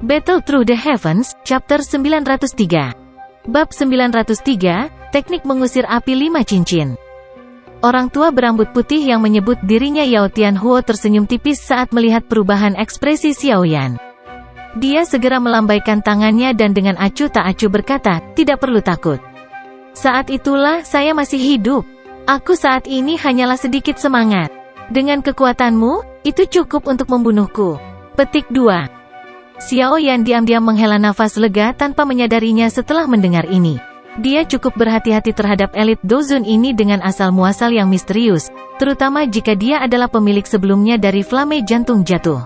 Battle Through the Heavens, Chapter 903. Bab 903, Teknik Mengusir Api 5 Cincin. Orang tua berambut putih yang menyebut dirinya Yao Tianhuo tersenyum tipis saat melihat perubahan ekspresi Xiaoyan. Dia segera melambaikan tangannya dan dengan acuh tak acuh berkata, "Tidak perlu takut. Saat itulah saya masih hidup. Aku saat ini hanyalah sedikit semangat. Dengan kekuatanmu, itu cukup untuk membunuhku." Petik 2. Xiaoyan diam-diam menghela nafas lega tanpa menyadarinya setelah mendengar ini. Dia cukup berhati-hati terhadap elit Dozun ini dengan asal-muasal yang misterius, terutama jika dia adalah pemilik sebelumnya dari Flame Jantung Jatuh.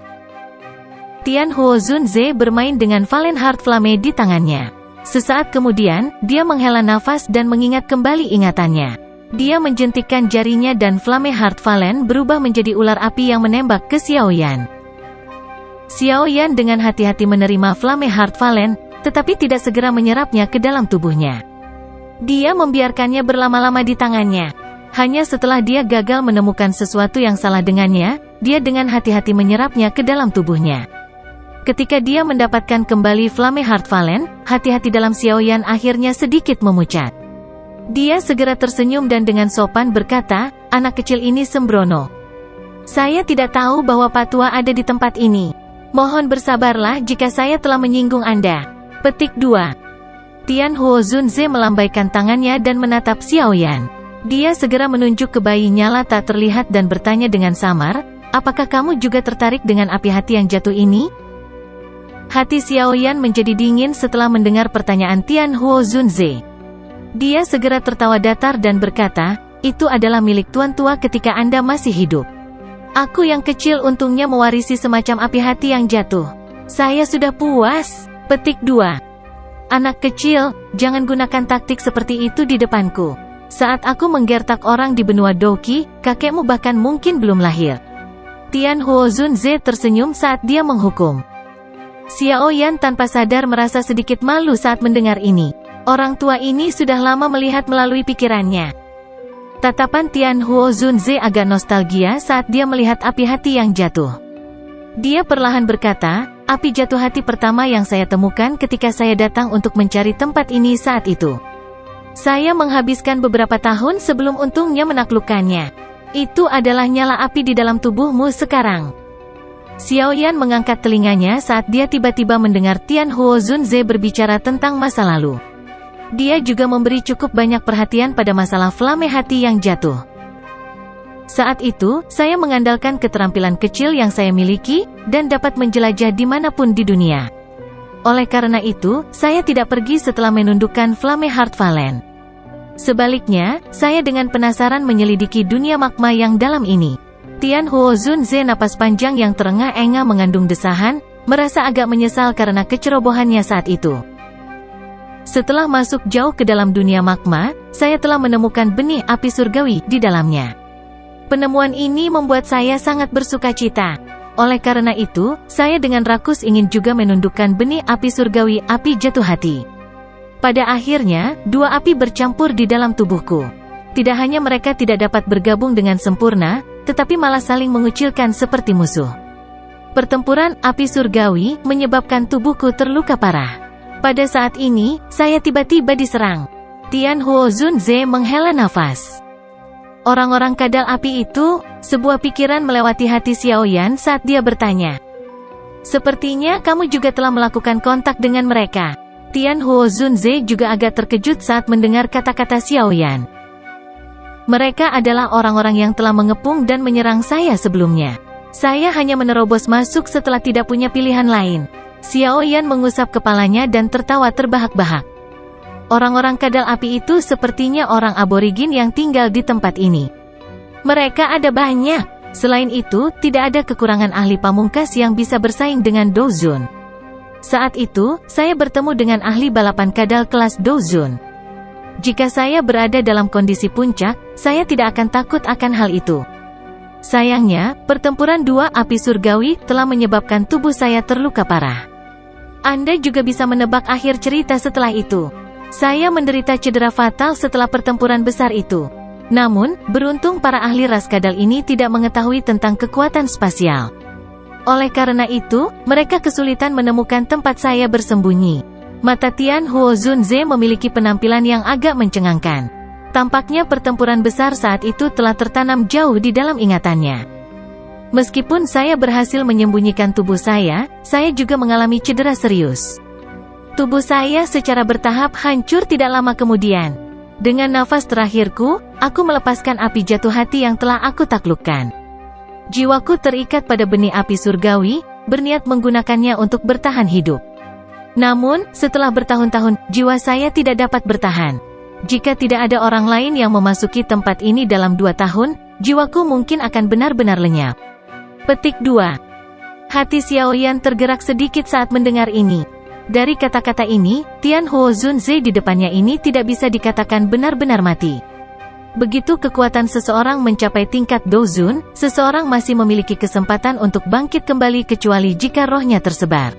Tianhuo Zunze bermain dengan Valen Heart Flame di tangannya. Sesaat kemudian, dia menghela nafas dan mengingat kembali ingatannya. Dia menjentikkan jarinya dan Flame Heart Valen berubah menjadi ular api yang menembak ke Xiaoyan. Xiaoyan dengan hati-hati menerima Flame Heart Valen, tetapi tidak segera menyerapnya ke dalam tubuhnya. Dia membiarkannya berlama-lama di tangannya. Hanya setelah dia gagal menemukan sesuatu yang salah dengannya, dia dengan hati-hati menyerapnya ke dalam tubuhnya. Ketika dia mendapatkan kembali Flame Heart Valen, hati-hati dalam Xiaoyan akhirnya sedikit memucat. Dia segera tersenyum dan dengan sopan berkata, "Anak kecil ini sembrono. Saya tidak tahu bahwa Pak Tua ada di tempat ini. Mohon bersabarlah jika saya telah menyinggung Anda." Petik 2. Tianhuo Zunze melambaikan tangannya dan menatap Xiaoyan. Dia segera menunjuk ke bayi nyala tak terlihat dan bertanya dengan samar, "Apakah kamu juga tertarik dengan api hati yang jatuh ini?" Hati Xiaoyan menjadi dingin setelah mendengar pertanyaan Tianhuo Zunze. Dia segera tertawa datar dan berkata, "Itu adalah milik Tuan Tua ketika Anda masih hidup. Aku yang kecil untungnya mewarisi semacam api hati yang jatuh. Saya sudah puas." Petik 2. Anak kecil, jangan gunakan taktik seperti itu di depanku. Saat aku menggertak orang di benua Douqi, kakekmu bahkan mungkin belum lahir. Tianhuo Zunze tersenyum saat dia menghukum. Xiaoyan tanpa sadar merasa sedikit malu saat mendengar ini. Orang tua ini sudah lama melihat melalui pikirannya. Tatapan Tianhuo Zunze agak nostalgia saat dia melihat api hati yang jatuh. Dia perlahan berkata, "Api jatuh hati pertama yang saya temukan ketika saya datang untuk mencari tempat ini saat itu. Saya menghabiskan beberapa tahun sebelum untungnya menaklukkannya. Itu adalah nyala api di dalam tubuhmu sekarang." Xiaoyan mengangkat telinganya saat dia tiba-tiba mendengar Tianhuo Zunze berbicara tentang masa lalu. Dia juga memberi cukup banyak perhatian pada masalah Flame hati yang jatuh. Saat itu, saya mengandalkan keterampilan kecil yang saya miliki, dan dapat menjelajah dimanapun di dunia. Oleh karena itu, saya tidak pergi setelah menundukkan Flame Heart Valen. Sebaliknya, saya dengan penasaran menyelidiki dunia magma yang dalam ini. Tianhuo Zunze napas panjang yang terengah-engah mengandung desahan, merasa agak menyesal karena kecerobohannya saat itu. Setelah masuk jauh ke dalam dunia magma, saya telah menemukan benih api surgawi di dalamnya. Penemuan ini membuat saya sangat bersukacita. Oleh karena itu, saya dengan rakus ingin juga menundukkan benih api surgawi, api jatuh hati. Pada akhirnya, dua api bercampur di dalam tubuhku. Tidak hanya mereka tidak dapat bergabung dengan sempurna, tetapi malah saling mengucilkan seperti musuh. Pertempuran api surgawi menyebabkan tubuhku terluka parah. Pada saat ini, saya tiba-tiba diserang. Tianhuo Zunze menghela nafas. Orang-orang kadal api itu, sebuah pikiran melewati hati Xiaoyan saat dia bertanya. "Sepertinya kamu juga telah melakukan kontak dengan mereka." Tianhuo Zunze juga agak terkejut saat mendengar kata-kata Xiaoyan. "Mereka adalah orang-orang yang telah mengepung dan menyerang saya sebelumnya. Saya hanya menerobos masuk setelah tidak punya pilihan lain." Xiaoyan mengusap kepalanya dan tertawa terbahak-bahak. Orang-orang kadal api itu sepertinya orang aborigin yang tinggal di tempat ini. Mereka ada banyak. Selain itu, tidak ada kekurangan ahli pamungkas yang bisa bersaing dengan Dozun. Saat itu, saya bertemu dengan ahli balapan kadal kelas Dozun. Jika saya berada dalam kondisi puncak, saya tidak akan takut akan hal itu. Sayangnya, pertempuran dua api surgawi telah menyebabkan tubuh saya terluka parah. Anda juga bisa menebak akhir cerita setelah itu. Saya menderita cedera fatal setelah pertempuran besar itu. Namun, beruntung para ahli ras kadal ini tidak mengetahui tentang kekuatan spasial. Oleh karena itu, mereka kesulitan menemukan tempat saya bersembunyi. Mata Tian Huo Zunze memiliki penampilan yang agak mencengangkan. Tampaknya pertempuran besar saat itu telah tertanam jauh di dalam ingatannya. Meskipun saya berhasil menyembunyikan tubuh saya juga mengalami cedera serius. Tubuh saya secara bertahap hancur tidak lama kemudian. Dengan nafas terakhirku, aku melepaskan api jatuh hati yang telah aku taklukkan. Jiwaku terikat pada benih api surgawi, berniat menggunakannya untuk bertahan hidup. Namun, setelah bertahun-tahun, jiwa saya tidak dapat bertahan. Jika tidak ada orang lain yang memasuki tempat ini dalam 2 tahun, jiwaku mungkin akan benar-benar lenyap. Petik 2. Hati Xiaoyan tergerak sedikit saat mendengar ini. Dari kata-kata ini, Tian Huo Zunze di depannya ini tidak bisa dikatakan benar-benar mati. Begitu kekuatan seseorang mencapai tingkat Dozun, seseorang masih memiliki kesempatan untuk bangkit kembali kecuali jika rohnya tersebar.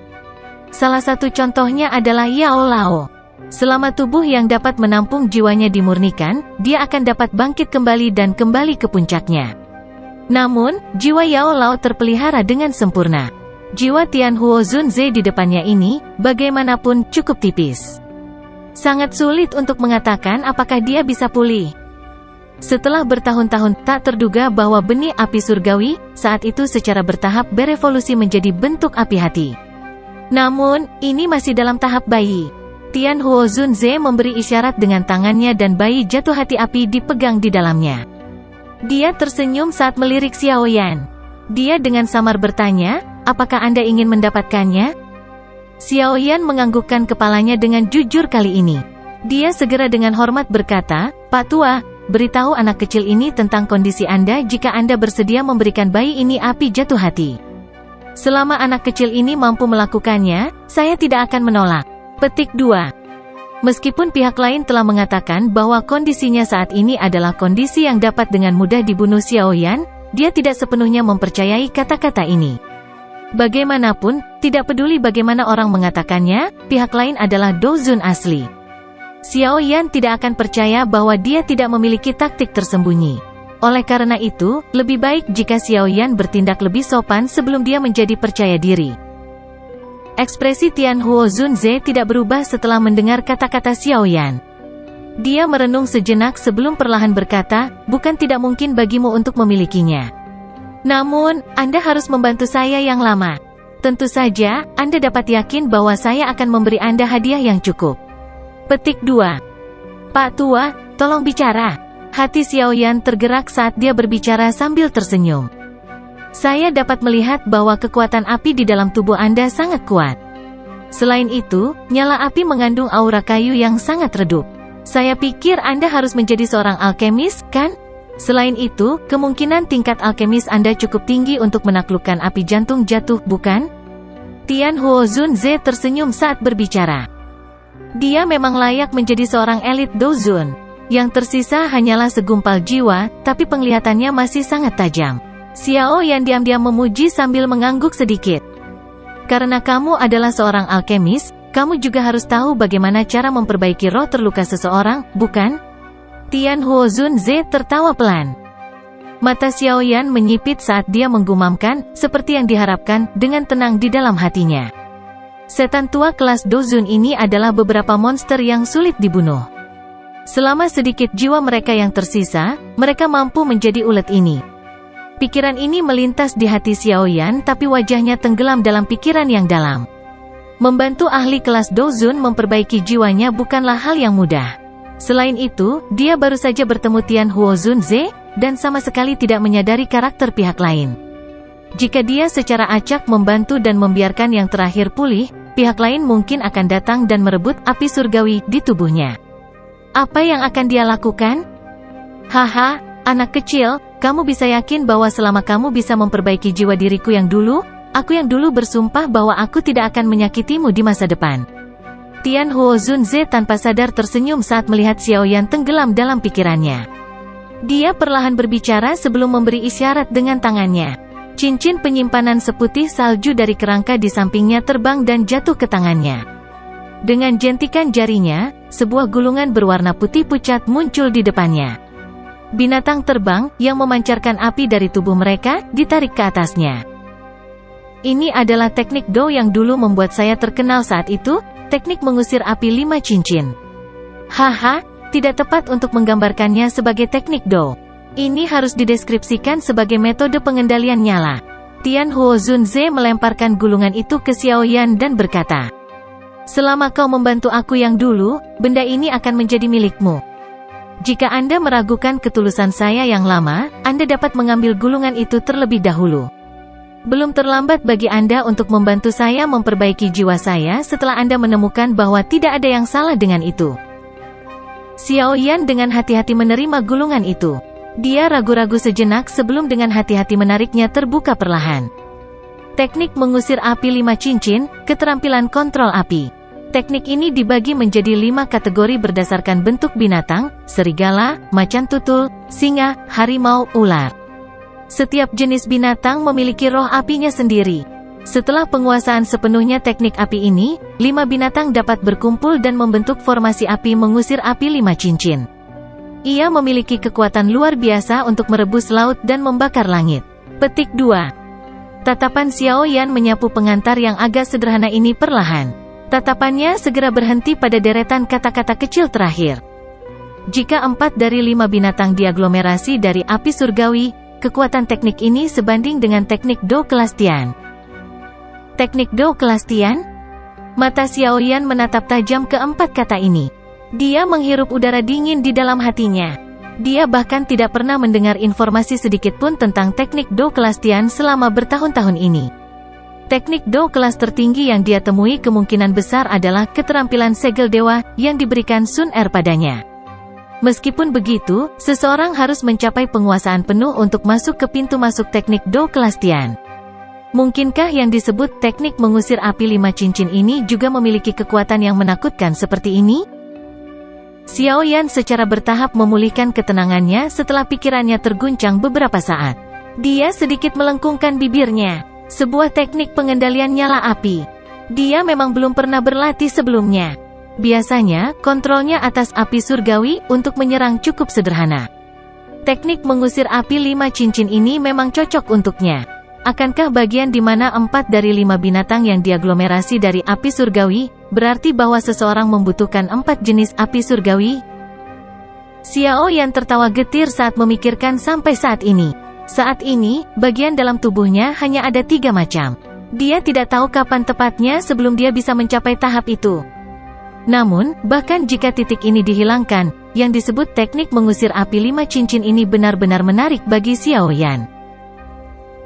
Salah satu contohnya adalah Yao Lao. Selama tubuh yang dapat menampung jiwanya dimurnikan, dia akan dapat bangkit kembali dan kembali ke puncaknya. Namun, jiwa Yao Lao terpelihara dengan sempurna. Jiwa Tian Huo Zunze di depannya ini, bagaimanapun cukup tipis. Sangat sulit untuk mengatakan apakah dia bisa pulih. Setelah bertahun-tahun, tak terduga bahwa benih api surgawi, saat itu secara bertahap berevolusi menjadi bentuk api hati. Namun, ini masih dalam tahap bayi. Tian Huo Zunze memberi isyarat dengan tangannya dan bayi jatuh hati api dipegang di dalamnya. Dia tersenyum saat melirik Xiaoyan. Dia dengan samar bertanya, apakah Anda ingin mendapatkannya? Xiaoyan menganggukkan kepalanya dengan jujur kali ini. Dia segera dengan hormat berkata, Pak Tua, beritahu anak kecil ini tentang kondisi Anda jika Anda bersedia memberikan bayi ini api jatuh hati. Selama anak kecil ini mampu melakukannya, saya tidak akan menolak. Petik 2. Meskipun pihak lain telah mengatakan bahwa kondisinya saat ini adalah kondisi yang dapat dengan mudah dibunuh Xiaoyan, dia tidak sepenuhnya mempercayai kata-kata ini. Bagaimanapun, tidak peduli bagaimana orang mengatakannya, pihak lain adalah Dozun asli. Xiaoyan tidak akan percaya bahwa dia tidak memiliki taktik tersembunyi. Oleh karena itu, lebih baik jika Xiaoyan bertindak lebih sopan sebelum dia menjadi percaya diri. Ekspresi Tian Huo Zunze tidak berubah setelah mendengar kata-kata Xiaoyan. Dia merenung sejenak sebelum perlahan berkata, bukan tidak mungkin bagimu untuk memilikinya. Namun, Anda harus membantu saya yang lama. Tentu saja, Anda dapat yakin bahwa saya akan memberi Anda hadiah yang cukup. Petik 2. Pak Tua, tolong bicara. Hati Xiaoyan tergerak saat dia berbicara sambil tersenyum. Saya dapat melihat bahwa kekuatan api di dalam tubuh Anda sangat kuat. Selain itu, nyala api mengandung aura kayu yang sangat redup. Saya pikir Anda harus menjadi seorang alkemis, kan? Selain itu, kemungkinan tingkat alkemis Anda cukup tinggi untuk menaklukkan api jantung jatuh, bukan? Tian Huo Zunze tersenyum saat berbicara. Dia memang layak menjadi seorang elit Dozun. Yang tersisa hanyalah segumpal jiwa, tapi penglihatannya masih sangat tajam. Xiaoyan diam-diam memuji sambil mengangguk sedikit. Karena kamu adalah seorang alkemis, kamu juga harus tahu bagaimana cara memperbaiki roh terluka seseorang, bukan? Tian Huo Zunze tertawa pelan. Mata Xiaoyan menyipit saat dia menggumamkan, seperti yang diharapkan, dengan tenang di dalam hatinya. Setan tua kelas Dozun ini adalah beberapa monster yang sulit dibunuh. Selama sedikit jiwa mereka yang tersisa, mereka mampu menjadi ulet ini. Pikiran ini melintas di hati Xiaoyan tapi wajahnya tenggelam dalam pikiran yang dalam. Membantu ahli kelas Dozun memperbaiki jiwanya bukanlah hal yang mudah. Selain itu, dia baru saja bertemu Tian Huo Zunze, dan sama sekali tidak menyadari karakter pihak lain. Jika dia secara acak membantu dan membiarkan yang terakhir pulih, pihak lain mungkin akan datang dan merebut api surgawi di tubuhnya. Apa yang akan dia lakukan? Haha, anak kecil, kamu bisa yakin bahwa selama kamu bisa memperbaiki jiwa diriku yang dulu, aku yang dulu bersumpah bahwa aku tidak akan menyakitimu di masa depan. Tian Huo Zunze tanpa sadar tersenyum saat melihat Xiaoyan tenggelam dalam pikirannya. Dia perlahan berbicara sebelum memberi isyarat dengan tangannya. Cincin penyimpanan seputih salju dari kerangka di sampingnya terbang dan jatuh ke tangannya. Dengan jentikan jarinya, sebuah gulungan berwarna putih pucat muncul di depannya. Binatang terbang, yang memancarkan api dari tubuh mereka, ditarik ke atasnya. Ini adalah teknik Do yang dulu membuat saya terkenal saat itu, teknik mengusir api 5 cincin. Haha, tidak tepat untuk menggambarkannya sebagai teknik Do. Ini harus dideskripsikan sebagai metode pengendalian nyala. Tian Huo Zunze melemparkan gulungan itu ke Xiaoyan dan berkata, "Selama kau membantu aku yang dulu, benda ini akan menjadi milikmu. Jika Anda meragukan ketulusan saya yang lama, Anda dapat mengambil gulungan itu terlebih dahulu. Belum terlambat bagi Anda untuk membantu saya memperbaiki jiwa saya setelah Anda menemukan bahwa tidak ada yang salah dengan itu." Xiaoyan dengan hati-hati menerima gulungan itu. Dia ragu-ragu sejenak sebelum dengan hati-hati menariknya terbuka perlahan. Teknik mengusir api 5 cincin, keterampilan kontrol api. Teknik ini dibagi menjadi 5 kategori berdasarkan bentuk binatang, serigala, macan tutul, singa, harimau, ular. Setiap jenis binatang memiliki roh apinya sendiri. Setelah penguasaan sepenuhnya teknik api ini, 5 binatang dapat berkumpul dan membentuk formasi api mengusir api 5 cincin. Ia memiliki kekuatan luar biasa untuk merebus laut dan membakar langit. Petik 2. Tatapan Xiaoyan menyapu pengantar yang agak sederhana ini perlahan. Tatapannya segera berhenti pada deretan kata-kata kecil terakhir. Jika 4 dari 5 binatang diaglomerasi dari api surgawi, kekuatan teknik ini sebanding dengan teknik Do kelas Tian. Teknik Do kelas Tian? Mata Xiaoyan menatap tajam ke 4 kata ini. Dia menghirup udara dingin di dalam hatinya. Dia bahkan tidak pernah mendengar informasi sedikit pun tentang teknik Do kelas Tian selama bertahun-tahun ini. Teknik Do kelas tertinggi yang dia temui kemungkinan besar adalah keterampilan segel dewa yang diberikan Sun Er padanya. Meskipun begitu, seseorang harus mencapai penguasaan penuh untuk masuk ke pintu masuk teknik Do kelas Tian. Mungkinkah yang disebut teknik mengusir api 5 cincin ini juga memiliki kekuatan yang menakutkan seperti ini? Xiaoyan secara bertahap memulihkan ketenangannya setelah pikirannya terguncang beberapa saat. Dia sedikit melengkungkan bibirnya. Sebuah teknik pengendalian nyala api. Dia memang belum pernah berlatih sebelumnya. Biasanya, kontrolnya atas api surgawi untuk menyerang cukup sederhana. Teknik mengusir api 5 cincin ini memang cocok untuknya. Akankah bagian di mana 4 dari 5 binatang yang diaglomerasi dari api surgawi, berarti bahwa seseorang membutuhkan 4 jenis api surgawi? Xiaoyan tertawa getir saat memikirkan sampai saat ini. Saat ini, bagian dalam tubuhnya hanya ada 3 macam. Dia tidak tahu kapan tepatnya sebelum dia bisa mencapai tahap itu. Namun, bahkan jika titik ini dihilangkan, yang disebut teknik mengusir api 5 cincin ini benar-benar menarik bagi Xiaoyan.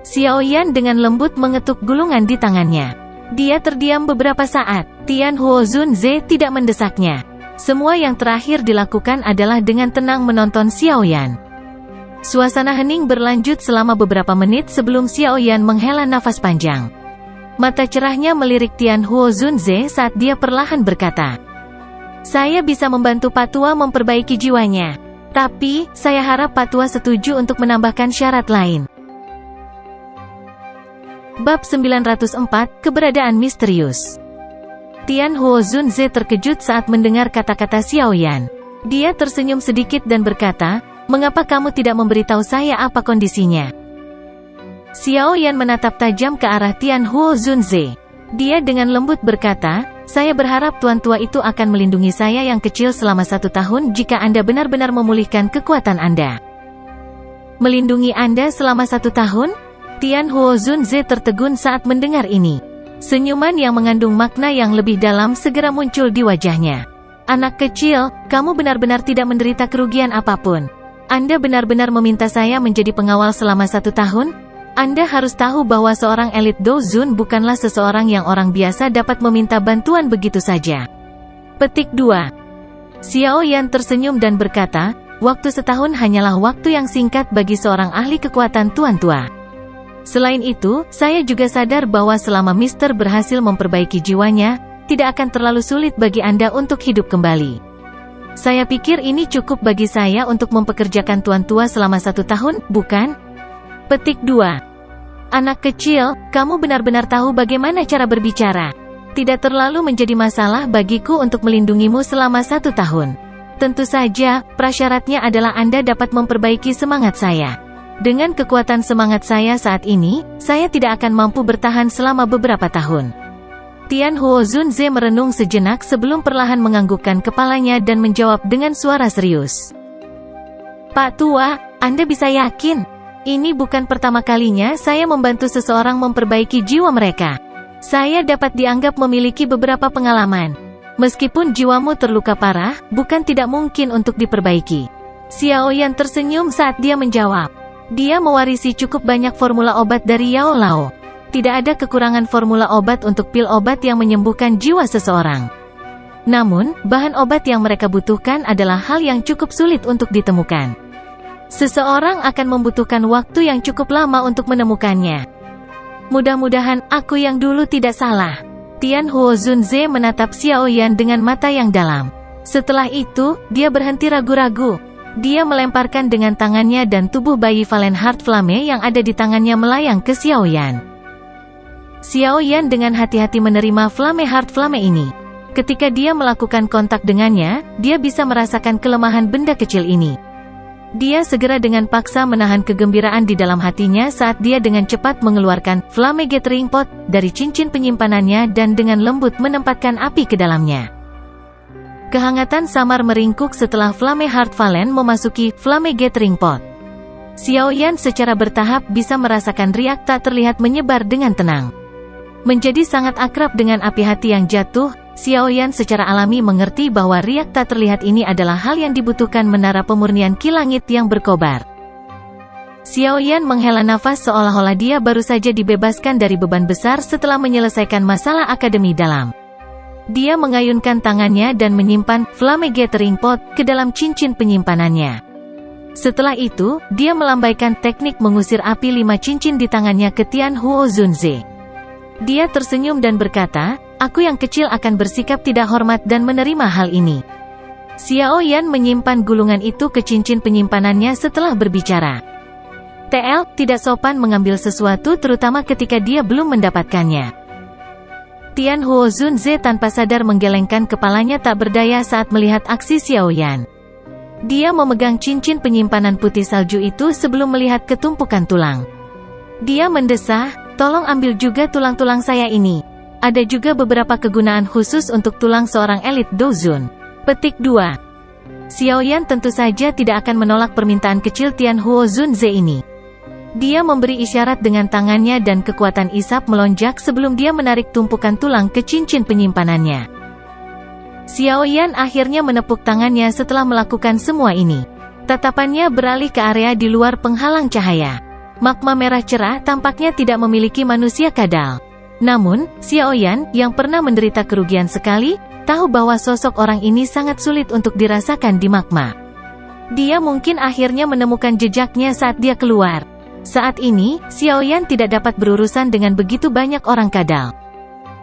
Xiaoyan dengan lembut mengetuk gulungan di tangannya. Dia terdiam beberapa saat. Tian Huo Zunze tidak mendesaknya. Semua yang terakhir dilakukan adalah dengan tenang menonton Xiaoyan. Suasana hening berlanjut selama beberapa menit sebelum Xiaoyan menghela nafas panjang. Mata cerahnya melirik Tian Huo Zunze saat dia perlahan berkata, "Saya bisa membantu Pak Tua memperbaiki jiwanya. Tapi, saya harap Pak Tua setuju untuk menambahkan syarat lain." Bab 904, Keberadaan Misterius. Tian Huo Zunze terkejut saat mendengar kata-kata Xiaoyan. Dia tersenyum sedikit dan berkata, "Mengapa kamu tidak memberitahu saya apa kondisinya?" Xiaoyan menatap tajam ke arah Tian Huo Zunze. Dia dengan lembut berkata, "Saya berharap Tuan Tua itu akan melindungi saya yang kecil selama 1 tahun jika Anda benar-benar memulihkan kekuatan Anda." "Melindungi Anda selama 1 tahun?" Tian Huo Zunze tertegun saat mendengar ini. Senyuman yang mengandung makna yang lebih dalam segera muncul di wajahnya. "Anak kecil, kamu benar-benar tidak menderita kerugian apapun. Anda benar-benar meminta saya menjadi pengawal selama 1 tahun? Anda harus tahu bahwa seorang elit Dozun bukanlah seseorang yang orang biasa dapat meminta bantuan begitu saja." Petik 2. Xiaoyan tersenyum dan berkata, "Waktu setahun hanyalah waktu yang singkat bagi seorang ahli kekuatan Tuan Tua. Selain itu, saya juga sadar bahwa selama Mister berhasil memperbaiki jiwanya, tidak akan terlalu sulit bagi Anda untuk hidup kembali. Saya pikir ini cukup bagi saya untuk mempekerjakan Tuan Tua selama 1 tahun, bukan?" Petik 2. Anak kecil, kamu benar-benar tahu bagaimana cara berbicara. Tidak terlalu menjadi masalah bagiku untuk melindungimu selama 1 tahun. Tentu saja, prasyaratnya adalah Anda dapat memperbaiki semangat saya. Dengan kekuatan semangat saya saat ini, saya tidak akan mampu bertahan selama beberapa tahun. Tian Huo Zunze merenung sejenak sebelum perlahan menganggukkan kepalanya dan menjawab dengan suara serius. Pak Tua, Anda bisa yakin? Ini bukan pertama kalinya saya membantu seseorang memperbaiki jiwa mereka. Saya dapat dianggap memiliki beberapa pengalaman. Meskipun jiwamu terluka parah, bukan tidak mungkin untuk diperbaiki. Xiao Yan tersenyum saat dia menjawab. Dia mewarisi cukup banyak formula obat dari Yao Lao. Tidak ada kekurangan formula obat untuk pil obat yang menyembuhkan jiwa seseorang. Namun, bahan obat yang mereka butuhkan adalah hal yang cukup sulit untuk ditemukan. Seseorang akan membutuhkan waktu yang cukup lama untuk menemukannya. Mudah-mudahan aku yang dulu tidak salah. Tian Huo Zunze menatap Xiao Yan dengan mata yang dalam. Setelah itu, dia berhenti ragu-ragu. Dia melemparkan dengan tangannya dan tubuh bayi Valen Heart Flame yang ada di tangannya melayang ke Xiao Yan. Xiao Yan dengan hati-hati menerima Flame Heart Flame ini. Ketika dia melakukan kontak dengannya, dia bisa merasakan kelemahan benda kecil ini. Dia segera dengan paksa menahan kegembiraan di dalam hatinya saat dia dengan cepat mengeluarkan Flame Gathering Pot dari cincin penyimpanannya dan dengan lembut menempatkan api ke dalamnya. Kehangatan samar meringkuk setelah Flame Heart Valen memasuki Flame Gathering Pot. Xiao Yan secara bertahap bisa merasakan riak tak terlihat menyebar dengan tenang. Menjadi sangat akrab dengan api hati yang jatuh, Xiao Yan secara alami mengerti bahwa riak tak terlihat ini adalah hal yang dibutuhkan menara pemurnian ki langit yang berkobar. Xiao Yan menghela nafas seolah-olah dia baru saja dibebaskan dari beban besar setelah menyelesaikan masalah akademi dalam. Dia mengayunkan tangannya dan menyimpan Flame Gathering Pot ke dalam cincin penyimpanannya. Setelah itu, dia melambaikan teknik mengusir api 5 cincin di tangannya ke Tian Huo Zunze. Dia tersenyum dan berkata, aku yang kecil akan bersikap tidak hormat dan menerima hal ini. Xiao Yan menyimpan gulungan itu ke cincin penyimpanannya setelah berbicara. TL, tidak sopan mengambil sesuatu terutama ketika dia belum mendapatkannya. Tian Huo Zunze tanpa sadar menggelengkan kepalanya tak berdaya saat melihat aksi Xiao Yan. Dia memegang cincin penyimpanan putih salju itu sebelum melihat ketumpukan tulang. Dia mendesah, tolong ambil juga tulang-tulang saya ini. Ada juga beberapa kegunaan khusus untuk tulang seorang elit Douzun. Petik 2. Xiao Yan tentu saja tidak akan menolak permintaan kecil Tian Huo Zunze ini. Dia memberi isyarat dengan tangannya dan kekuatan isap melonjak sebelum dia menarik tumpukan tulang ke cincin penyimpanannya. Xiao Yan akhirnya menepuk tangannya setelah melakukan semua ini. Tatapannya beralih ke area di luar penghalang cahaya. Magma merah cerah tampaknya tidak memiliki manusia kadal. Namun, Xiao Yan, yang pernah menderita kerugian sekali, tahu bahwa sosok orang ini sangat sulit untuk dirasakan di magma. Dia mungkin akhirnya menemukan jejaknya saat dia keluar. Saat ini, Xiao Yan tidak dapat berurusan dengan begitu banyak orang kadal.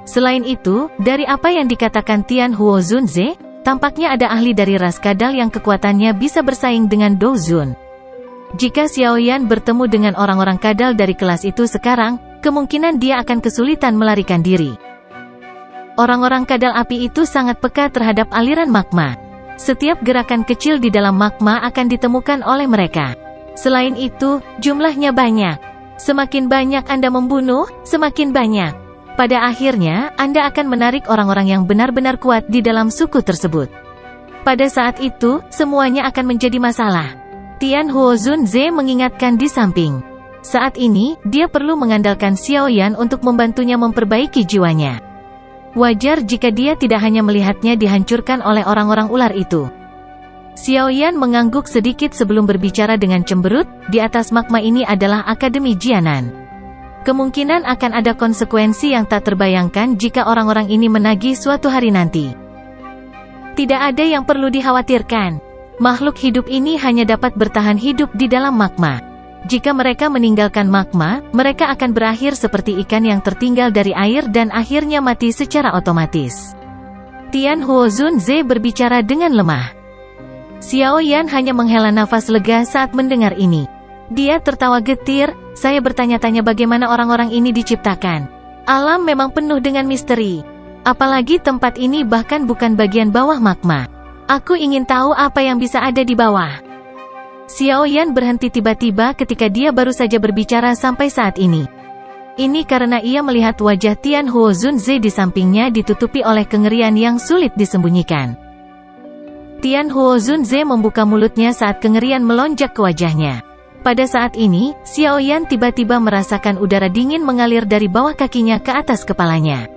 Selain itu, dari apa yang dikatakan Tian Huo Zunze, tampaknya ada ahli dari ras kadal yang kekuatannya bisa bersaing dengan Douzun. Jika Xiao Yan bertemu dengan orang-orang kadal dari kelas itu sekarang, kemungkinan dia akan kesulitan melarikan diri. Orang-orang kadal api itu sangat peka terhadap aliran magma. Setiap gerakan kecil di dalam magma akan ditemukan oleh mereka. Selain itu, jumlahnya banyak. Semakin banyak Anda membunuh, semakin banyak. Pada akhirnya, Anda akan menarik orang-orang yang benar-benar kuat di dalam suku tersebut. Pada saat itu, semuanya akan menjadi masalah. Tian Huo Zunze mengingatkan di samping. Saat ini, dia perlu mengandalkan Xiao Yan untuk membantunya memperbaiki jiwanya. Wajar jika dia tidak hanya melihatnya dihancurkan oleh orang-orang ular itu. Xiao Yan mengangguk sedikit sebelum berbicara dengan cemberut, di atas magma ini adalah Akademi Jianan. Kemungkinan akan ada konsekuensi yang tak terbayangkan jika orang-orang ini menagih suatu hari nanti. Tidak ada yang perlu dikhawatirkan. Makhluk hidup ini hanya dapat bertahan hidup di dalam magma. Jika mereka meninggalkan magma, mereka akan berakhir seperti ikan yang tertinggal dari air dan akhirnya mati secara otomatis. Tian Huo Zunze berbicara dengan lemah. Xiao Yan hanya menghela nafas lega saat mendengar ini. Dia tertawa getir, saya bertanya-tanya bagaimana orang-orang ini diciptakan. Alam memang penuh dengan misteri. Apalagi tempat ini bahkan bukan bagian bawah magma. Aku ingin tahu apa yang bisa ada di bawah. Xiao Yan berhenti tiba-tiba ketika dia baru saja berbicara sampai saat ini. Ini karena ia melihat wajah Tian Huo Zunze di sampingnya ditutupi oleh kengerian yang sulit disembunyikan. Tian Huo Zunze membuka mulutnya saat kengerian melonjak ke wajahnya. Pada saat ini, Xiao Yan tiba-tiba merasakan udara dingin mengalir dari bawah kakinya ke atas kepalanya.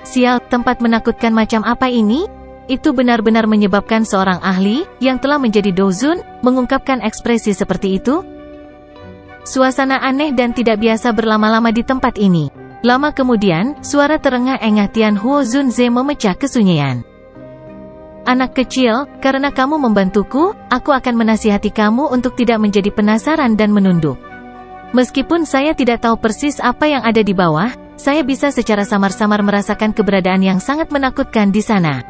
Sial, tempat menakutkan macam apa ini? Itu benar-benar menyebabkan seorang ahli, yang telah menjadi Dozun, mengungkapkan ekspresi seperti itu? Suasana aneh dan tidak biasa berlama-lama di tempat ini. Lama kemudian, suara terengah-engah Tian Huo Zunze memecah kesunyian. Anak kecil, karena kamu membantuku, aku akan menasihati kamu untuk tidak menjadi penasaran dan menunduk. Meskipun saya tidak tahu persis apa yang ada di bawah, saya bisa secara samar-samar merasakan keberadaan yang sangat menakutkan di sana.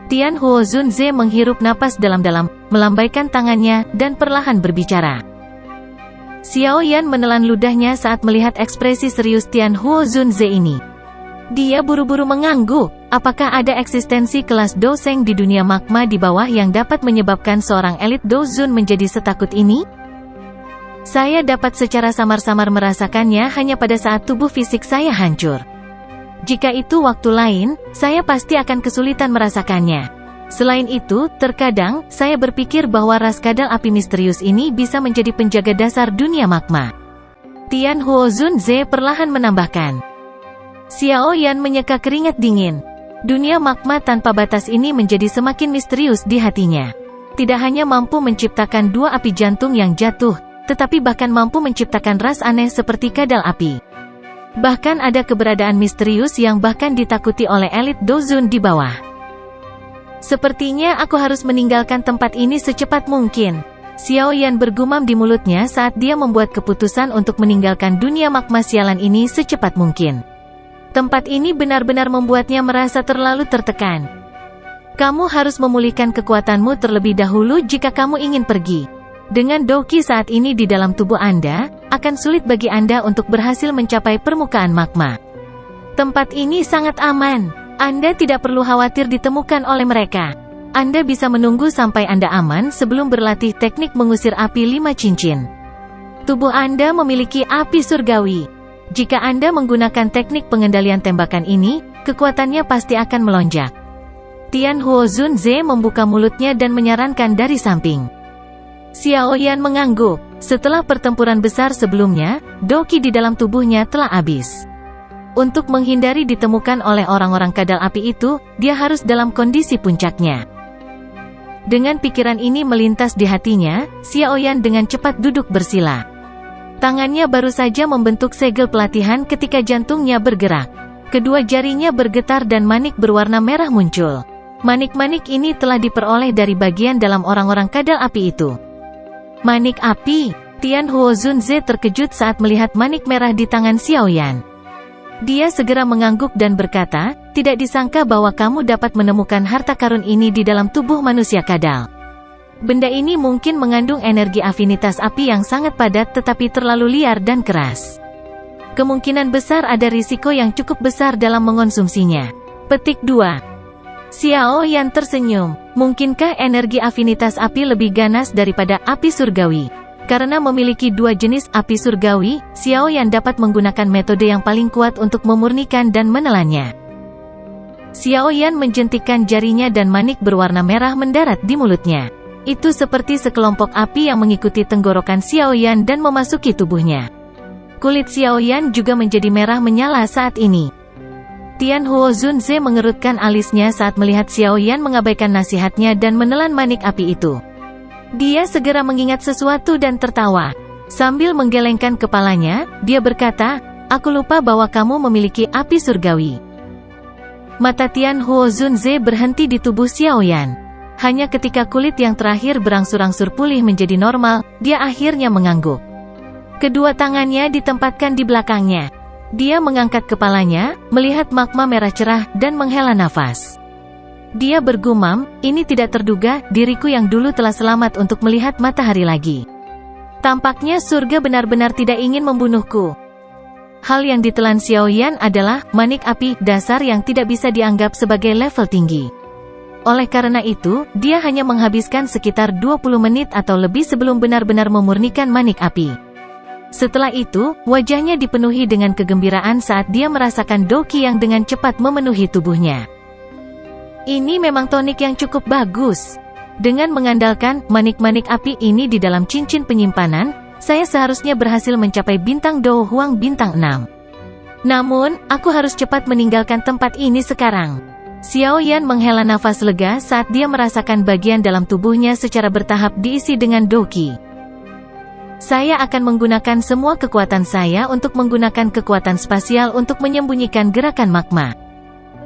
Tian Huo Zunze menghirup napas dalam-dalam, melambaikan tangannya, dan perlahan berbicara. Xiao Yan menelan ludahnya saat melihat ekspresi serius Tian Huo Zunze ini. Dia buru-buru mengangguk. Apakah ada eksistensi kelas Doseng di dunia magma di bawah yang dapat menyebabkan seorang elit Dozun menjadi setakut ini? Saya dapat secara samar-samar merasakannya hanya pada saat tubuh fisik saya hancur. Jika itu waktu lain, saya pasti akan kesulitan merasakannya. Selain itu, terkadang, saya berpikir bahwa ras kadal api misterius ini bisa menjadi penjaga dasar dunia magma. Tian Huo Zunze perlahan menambahkan. Xiao Yan menyeka keringat dingin. Dunia magma tanpa batas ini menjadi semakin misterius di hatinya. Tidak hanya mampu menciptakan dua api jantung yang jatuh, tetapi bahkan mampu menciptakan ras aneh seperti kadal api. Bahkan ada keberadaan misterius yang bahkan ditakuti oleh elit Dozun di bawah. Sepertinya aku harus meninggalkan tempat ini secepat mungkin. Xiao Yan bergumam di mulutnya saat dia membuat keputusan untuk meninggalkan dunia magma sialan ini secepat mungkin. Tempat ini benar-benar membuatnya merasa terlalu tertekan. Kamu harus memulihkan kekuatanmu terlebih dahulu jika kamu ingin pergi. Dengan Doki saat ini di dalam tubuh Anda, akan sulit bagi Anda untuk berhasil mencapai permukaan magma. Tempat ini sangat aman. Anda tidak perlu khawatir ditemukan oleh mereka. Anda bisa menunggu sampai Anda aman sebelum berlatih teknik mengusir api 5 cincin. Tubuh Anda memiliki api surgawi. Jika Anda menggunakan teknik pengendalian tembakan ini, kekuatannya pasti akan melonjak. Tian Huo Zunze membuka mulutnya dan menyarankan dari samping. Xiao Yan mengangguk. Setelah pertempuran besar sebelumnya, Doki di dalam tubuhnya telah habis. Untuk menghindari ditemukan oleh orang-orang kadal api itu, dia harus dalam kondisi puncaknya. Dengan pikiran ini melintas di hatinya, Xiao Yan dengan cepat duduk bersila. Tangannya baru saja membentuk segel pelatihan ketika jantungnya bergerak. Kedua jarinya bergetar dan manik berwarna merah muncul. Manik-manik ini telah diperoleh dari bagian dalam orang-orang kadal api itu. Manik api. Tian Huo Zunze terkejut saat melihat manik merah di tangan Xiao Yan. Dia segera mengangguk dan berkata, tidak disangka bahwa kamu dapat menemukan harta karun ini di dalam tubuh manusia kadal. Benda ini mungkin mengandung energi afinitas api yang sangat padat tetapi terlalu liar dan keras. Kemungkinan besar ada risiko yang cukup besar dalam mengonsumsinya. Petik 2. Xiao Yan tersenyum. Mungkinkah energi afinitas api lebih ganas daripada api surgawi? Karena memiliki dua jenis api surgawi, Xiao Yan dapat menggunakan metode yang paling kuat untuk memurnikan dan menelannya. Xiao Yan menjentikkan jarinya dan manik berwarna merah mendarat di mulutnya. Itu seperti sekelompok api yang mengikuti tenggorokan Xiao Yan dan memasuki tubuhnya. Kulit Xiao Yan juga menjadi merah menyala saat ini. Tian Huo Zunze mengerutkan alisnya saat melihat Xiao Yan mengabaikan nasihatnya dan menelan manik api itu. Dia segera mengingat sesuatu dan tertawa. Sambil menggelengkan kepalanya, dia berkata, aku lupa bahwa kamu memiliki api surgawi. Mata Tian Huo Zunze berhenti di tubuh Xiao Yan. Hanya ketika kulit yang terakhir berangsur-angsur pulih menjadi normal, dia akhirnya mengangguk. Kedua tangannya ditempatkan di belakangnya. Dia mengangkat kepalanya, melihat magma merah cerah, dan menghela nafas. Dia bergumam, ini tidak terduga, diriku yang dulu telah selamat untuk melihat matahari lagi. Tampaknya surga benar-benar tidak ingin membunuhku. Hal yang ditelan Xiao Yan adalah manik api dasar yang tidak bisa dianggap sebagai level tinggi. Oleh karena itu, dia hanya menghabiskan sekitar 20 menit atau lebih sebelum benar-benar memurnikan manik api. Setelah itu, wajahnya dipenuhi dengan kegembiraan saat dia merasakan Doqi yang dengan cepat memenuhi tubuhnya. Ini memang tonik yang cukup bagus. Dengan mengandalkan manik-manik api ini di dalam cincin penyimpanan, saya seharusnya berhasil mencapai bintang Do Huang bintang 6. Namun, aku harus cepat meninggalkan tempat ini sekarang. Xiao Yan menghela nafas lega saat dia merasakan bagian dalam tubuhnya secara bertahap diisi dengan Doqi. Saya akan menggunakan semua kekuatan saya untuk menggunakan kekuatan spasial untuk menyembunyikan gerakan magma.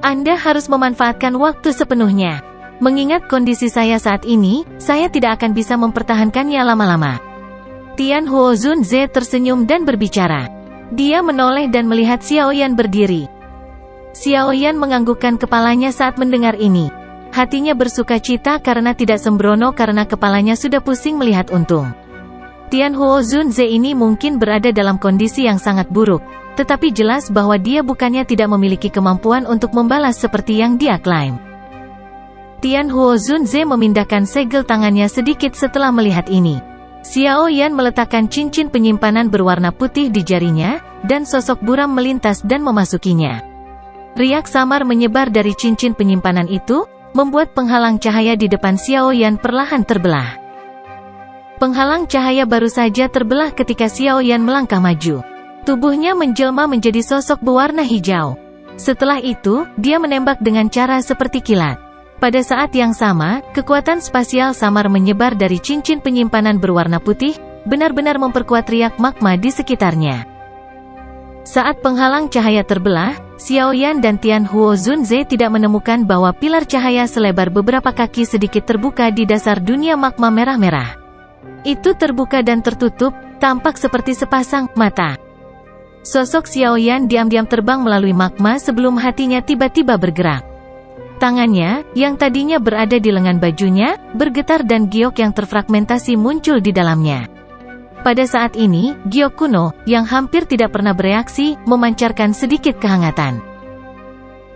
Anda harus memanfaatkan waktu sepenuhnya. Mengingat kondisi saya saat ini, saya tidak akan bisa mempertahankannya lama-lama. Tian Huo Zunze tersenyum dan berbicara. Dia menoleh dan melihat Xiao Yan berdiri. Xiao Yan menganggukkan kepalanya saat mendengar ini. Hatinya bersuka cita karena tidak sembrono karena kepalanya sudah pusing melihat untung. Tian Huo Zunze ini mungkin berada dalam kondisi yang sangat buruk, tetapi jelas bahwa dia bukannya tidak memiliki kemampuan untuk membalas seperti yang dia klaim. Tian Huo Zunze memindahkan segel tangannya sedikit setelah melihat ini. Xiao Yan meletakkan cincin penyimpanan berwarna putih di jarinya, dan sosok buram melintas dan memasukinya. Riak samar menyebar dari cincin penyimpanan itu, membuat penghalang cahaya di depan Xiao Yan perlahan terbelah. Penghalang cahaya baru saja terbelah ketika Xiao Yan melangkah maju. Tubuhnya menjelma menjadi sosok berwarna hijau. Setelah itu, dia menembak dengan cara seperti kilat. Pada saat yang sama, kekuatan spasial samar menyebar dari cincin penyimpanan berwarna putih, benar-benar memperkuat riak magma di sekitarnya. Saat penghalang cahaya terbelah, Xiao Yan dan Tian Huo Zunze tidak menemukan bahwa pilar cahaya selebar beberapa kaki sedikit terbuka di dasar dunia magma merah-merah. Itu terbuka dan tertutup, tampak seperti sepasang mata. Sosok Xiao Yan diam-diam terbang melalui magma sebelum hatinya tiba-tiba bergerak. Tangannya, yang tadinya berada di lengan bajunya, bergetar dan giok yang terfragmentasi muncul di dalamnya. Pada saat ini, giok kuno, yang hampir tidak pernah bereaksi, memancarkan sedikit kehangatan.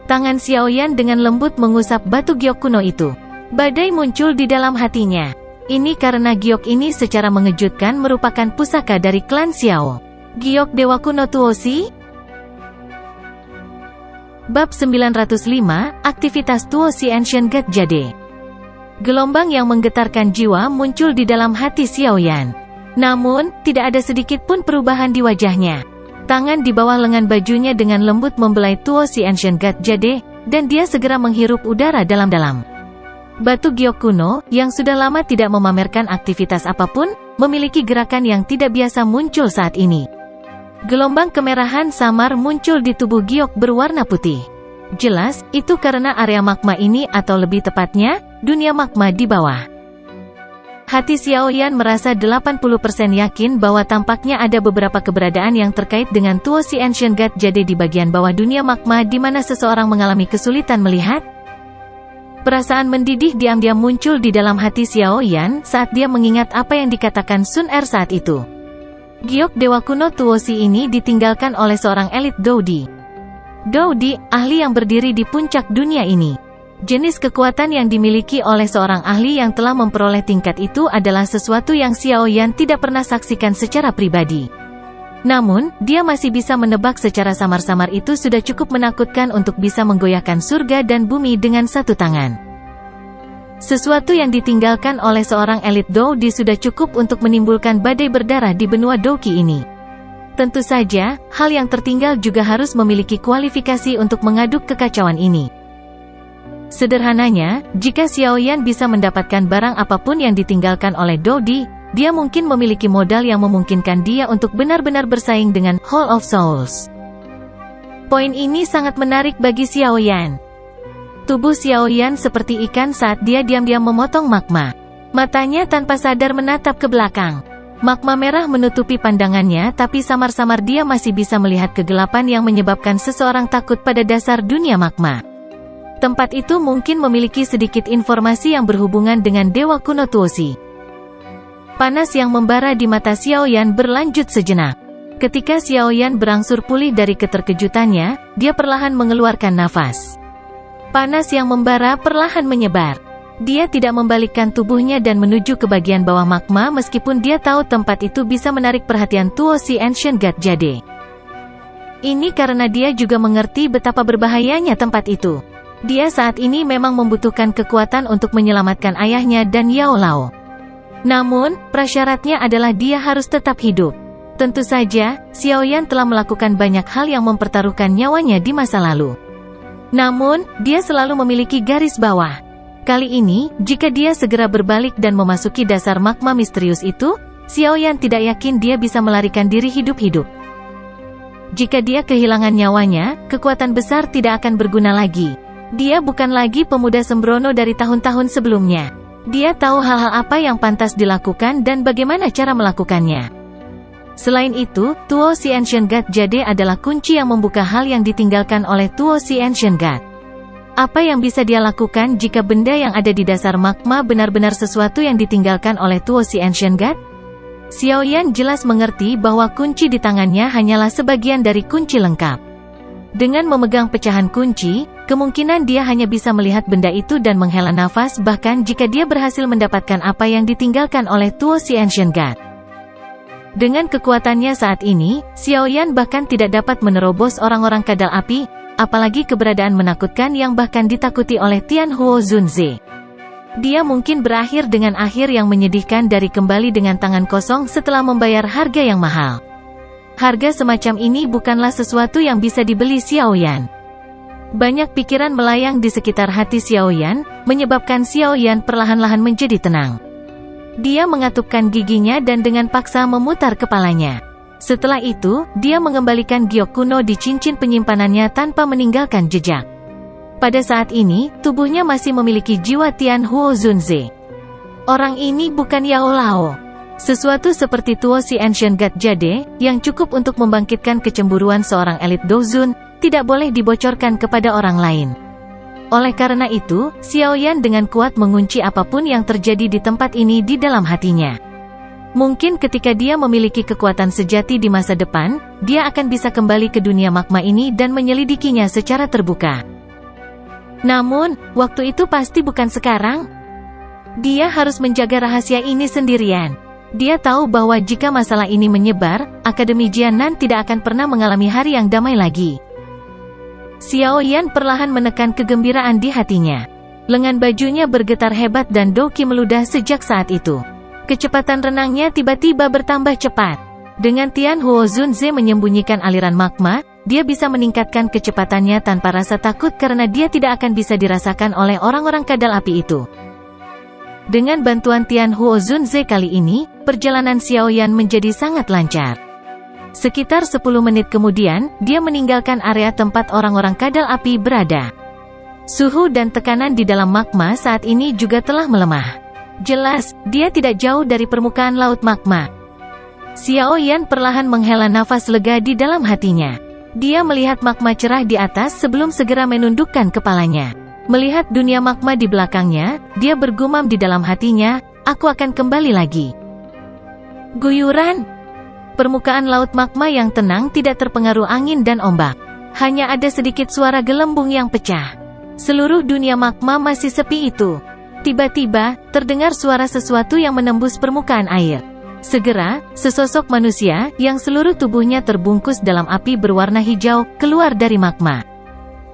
Tangan Xiao Yan dengan lembut mengusap batu giok kuno itu. Badai muncul di dalam hatinya. Ini karena giok ini secara mengejutkan merupakan pusaka dari klan Xiao. Giok Dewa Kuno Tuosi? Bab 905, Aktivitas Tuosi Ancient God Jade. Gelombang yang menggetarkan jiwa muncul di dalam hati Xiao Yan. Namun, tidak ada sedikit pun perubahan di wajahnya. Tangan di bawah lengan bajunya dengan lembut membelai Tuosi Ancient God Jade, dan dia segera menghirup udara dalam-dalam. Batu giok kuno, yang sudah lama tidak memamerkan aktivitas apapun, memiliki gerakan yang tidak biasa muncul saat ini. Gelombang kemerahan samar muncul di tubuh giok berwarna putih. Jelas, itu karena area magma ini atau lebih tepatnya, dunia magma di bawah. Hati Xiao Yan merasa 80% yakin bahwa tampaknya ada beberapa keberadaan yang terkait dengan Tuosi Ancient God Jade di bagian bawah dunia magma di mana seseorang mengalami kesulitan melihat. Perasaan mendidih diam-diam muncul di dalam hati Xiao Yan saat dia mengingat apa yang dikatakan Sun Er saat itu. Giok Dewa Kuno Tuosi ini ditinggalkan oleh seorang elit Doudi. Doudi, ahli yang berdiri di puncak dunia ini. Jenis kekuatan yang dimiliki oleh seorang ahli yang telah memperoleh tingkat itu adalah sesuatu yang Xiao Yan tidak pernah saksikan secara pribadi. Namun, dia masih bisa menebak secara samar-samar itu sudah cukup menakutkan untuk bisa menggoyahkan surga dan bumi dengan satu tangan. Sesuatu yang ditinggalkan oleh seorang elit Doudi sudah cukup untuk menimbulkan badai berdarah di benua Doqi ini. Tentu saja, hal yang tertinggal juga harus memiliki kualifikasi untuk mengaduk kekacauan ini. Sederhananya, jika Xiao Yan bisa mendapatkan barang apapun yang ditinggalkan oleh Doudi, dia mungkin memiliki modal yang memungkinkan dia untuk benar-benar bersaing dengan Hall of Souls. Poin ini sangat menarik bagi Xiao Yan. Tubuh Xiao Yan seperti ikan saat dia diam-diam memotong magma. Matanya tanpa sadar menatap ke belakang. Magma merah menutupi pandangannya tapi samar-samar dia masih bisa melihat kegelapan yang menyebabkan seseorang takut pada dasar dunia magma. Tempat itu mungkin memiliki sedikit informasi yang berhubungan dengan Dewa Kuno Tuosi. Panas yang membara di mata Xiao Yan berlanjut sejenak. Ketika Xiao Yan berangsur pulih dari keterkejutannya, dia perlahan mengeluarkan nafas. Panas yang membara perlahan menyebar. Dia tidak membalikkan tubuhnya dan menuju ke bagian bawah magma meskipun dia tahu tempat itu bisa menarik perhatian Tuo si Ancient God Jade. Ini karena dia juga mengerti betapa berbahayanya tempat itu. Dia saat ini memang membutuhkan kekuatan untuk menyelamatkan ayahnya dan Yao Lao. Namun, prasyaratnya adalah dia harus tetap hidup. Tentu saja, Xiaoyan telah melakukan banyak hal yang mempertaruhkan nyawanya di masa lalu. Namun, dia selalu memiliki garis bawah. Kali ini, jika dia segera berbalik dan memasuki dasar magma misterius itu, Xiaoyan tidak yakin dia bisa melarikan diri hidup-hidup. Jika dia kehilangan nyawanya, kekuatan besar tidak akan berguna lagi. Dia bukan lagi pemuda sembrono dari tahun-tahun sebelumnya. Dia tahu hal-hal apa yang pantas dilakukan dan bagaimana cara melakukannya. Selain itu, Tuo si Ancient God Jade adalah kunci yang membuka hal yang ditinggalkan oleh Tuo si Ancient God. Apa yang bisa dia lakukan jika benda yang ada di dasar magma benar-benar sesuatu yang ditinggalkan oleh Tuo si Ancient God? Xiaoyan jelas mengerti bahwa kunci di tangannya hanyalah sebagian dari kunci lengkap. Dengan memegang pecahan kunci, kemungkinan dia hanya bisa melihat benda itu dan menghela nafas bahkan jika dia berhasil mendapatkan apa yang ditinggalkan oleh Tuo si Ancient God. Dengan kekuatannya saat ini, Xiaoyan bahkan tidak dapat menerobos orang-orang kadal api, apalagi keberadaan menakutkan yang bahkan ditakuti oleh Tianhuo Zunze. Dia mungkin berakhir dengan akhir yang menyedihkan dari kembali dengan tangan kosong setelah membayar harga yang mahal. Harga semacam ini bukanlah sesuatu yang bisa dibeli Xiaoyan. Banyak pikiran melayang di sekitar hati Xiaoyan, menyebabkan Xiaoyan perlahan-lahan menjadi tenang. Dia mengatupkan giginya dan dengan paksa memutar kepalanya. Setelah itu, dia mengembalikan giok kuno di cincin penyimpanannya tanpa meninggalkan jejak. Pada saat ini, tubuhnya masih memiliki jiwa Tianhuo Zunze. Orang ini bukan Yao Lao. Sesuatu seperti Tuo si Ancient God Jade, yang cukup untuk membangkitkan kecemburuan seorang elit Dozun, tidak boleh dibocorkan kepada orang lain. Oleh karena itu, Xiaoyan dengan kuat mengunci apapun yang terjadi di tempat ini di dalam hatinya. Mungkin ketika dia memiliki kekuatan sejati di masa depan, dia akan bisa kembali ke dunia magma ini dan menyelidikinya secara terbuka. Namun, waktu itu pasti bukan sekarang. Dia harus menjaga rahasia ini sendirian. Dia tahu bahwa jika masalah ini menyebar, Akademi Jianan tidak akan pernah mengalami hari yang damai lagi. Xiaoyan perlahan menekan kegembiraan di hatinya. Lengan bajunya bergetar hebat dan Doqi meludah sejak saat itu. Kecepatan renangnya tiba-tiba bertambah cepat. Dengan Tianhuo Zunze menyembunyikan aliran magma, dia bisa meningkatkan kecepatannya tanpa rasa takut karena dia tidak akan bisa dirasakan oleh orang-orang kadal api itu. Dengan bantuan Tianhuo Zunze kali ini, perjalanan Xiaoyan menjadi sangat lancar. Sekitar 10 menit kemudian, dia meninggalkan area tempat orang-orang kadal api berada. Suhu dan tekanan di dalam magma saat ini juga telah melemah. Jelas, dia tidak jauh dari permukaan laut magma. Xiaoyan perlahan menghela nafas lega di dalam hatinya. Dia melihat magma cerah di atas sebelum segera menundukkan kepalanya. Melihat dunia magma di belakangnya, dia bergumam di dalam hatinya, "Aku akan kembali lagi." Guyuran. Permukaan laut magma yang tenang tidak terpengaruh angin dan ombak. Hanya ada sedikit suara gelembung yang pecah. Seluruh dunia magma masih sepi itu. Tiba-tiba, terdengar suara sesuatu yang menembus permukaan air. Segera, sesosok manusia, yang seluruh tubuhnya terbungkus dalam api berwarna hijau, keluar dari magma.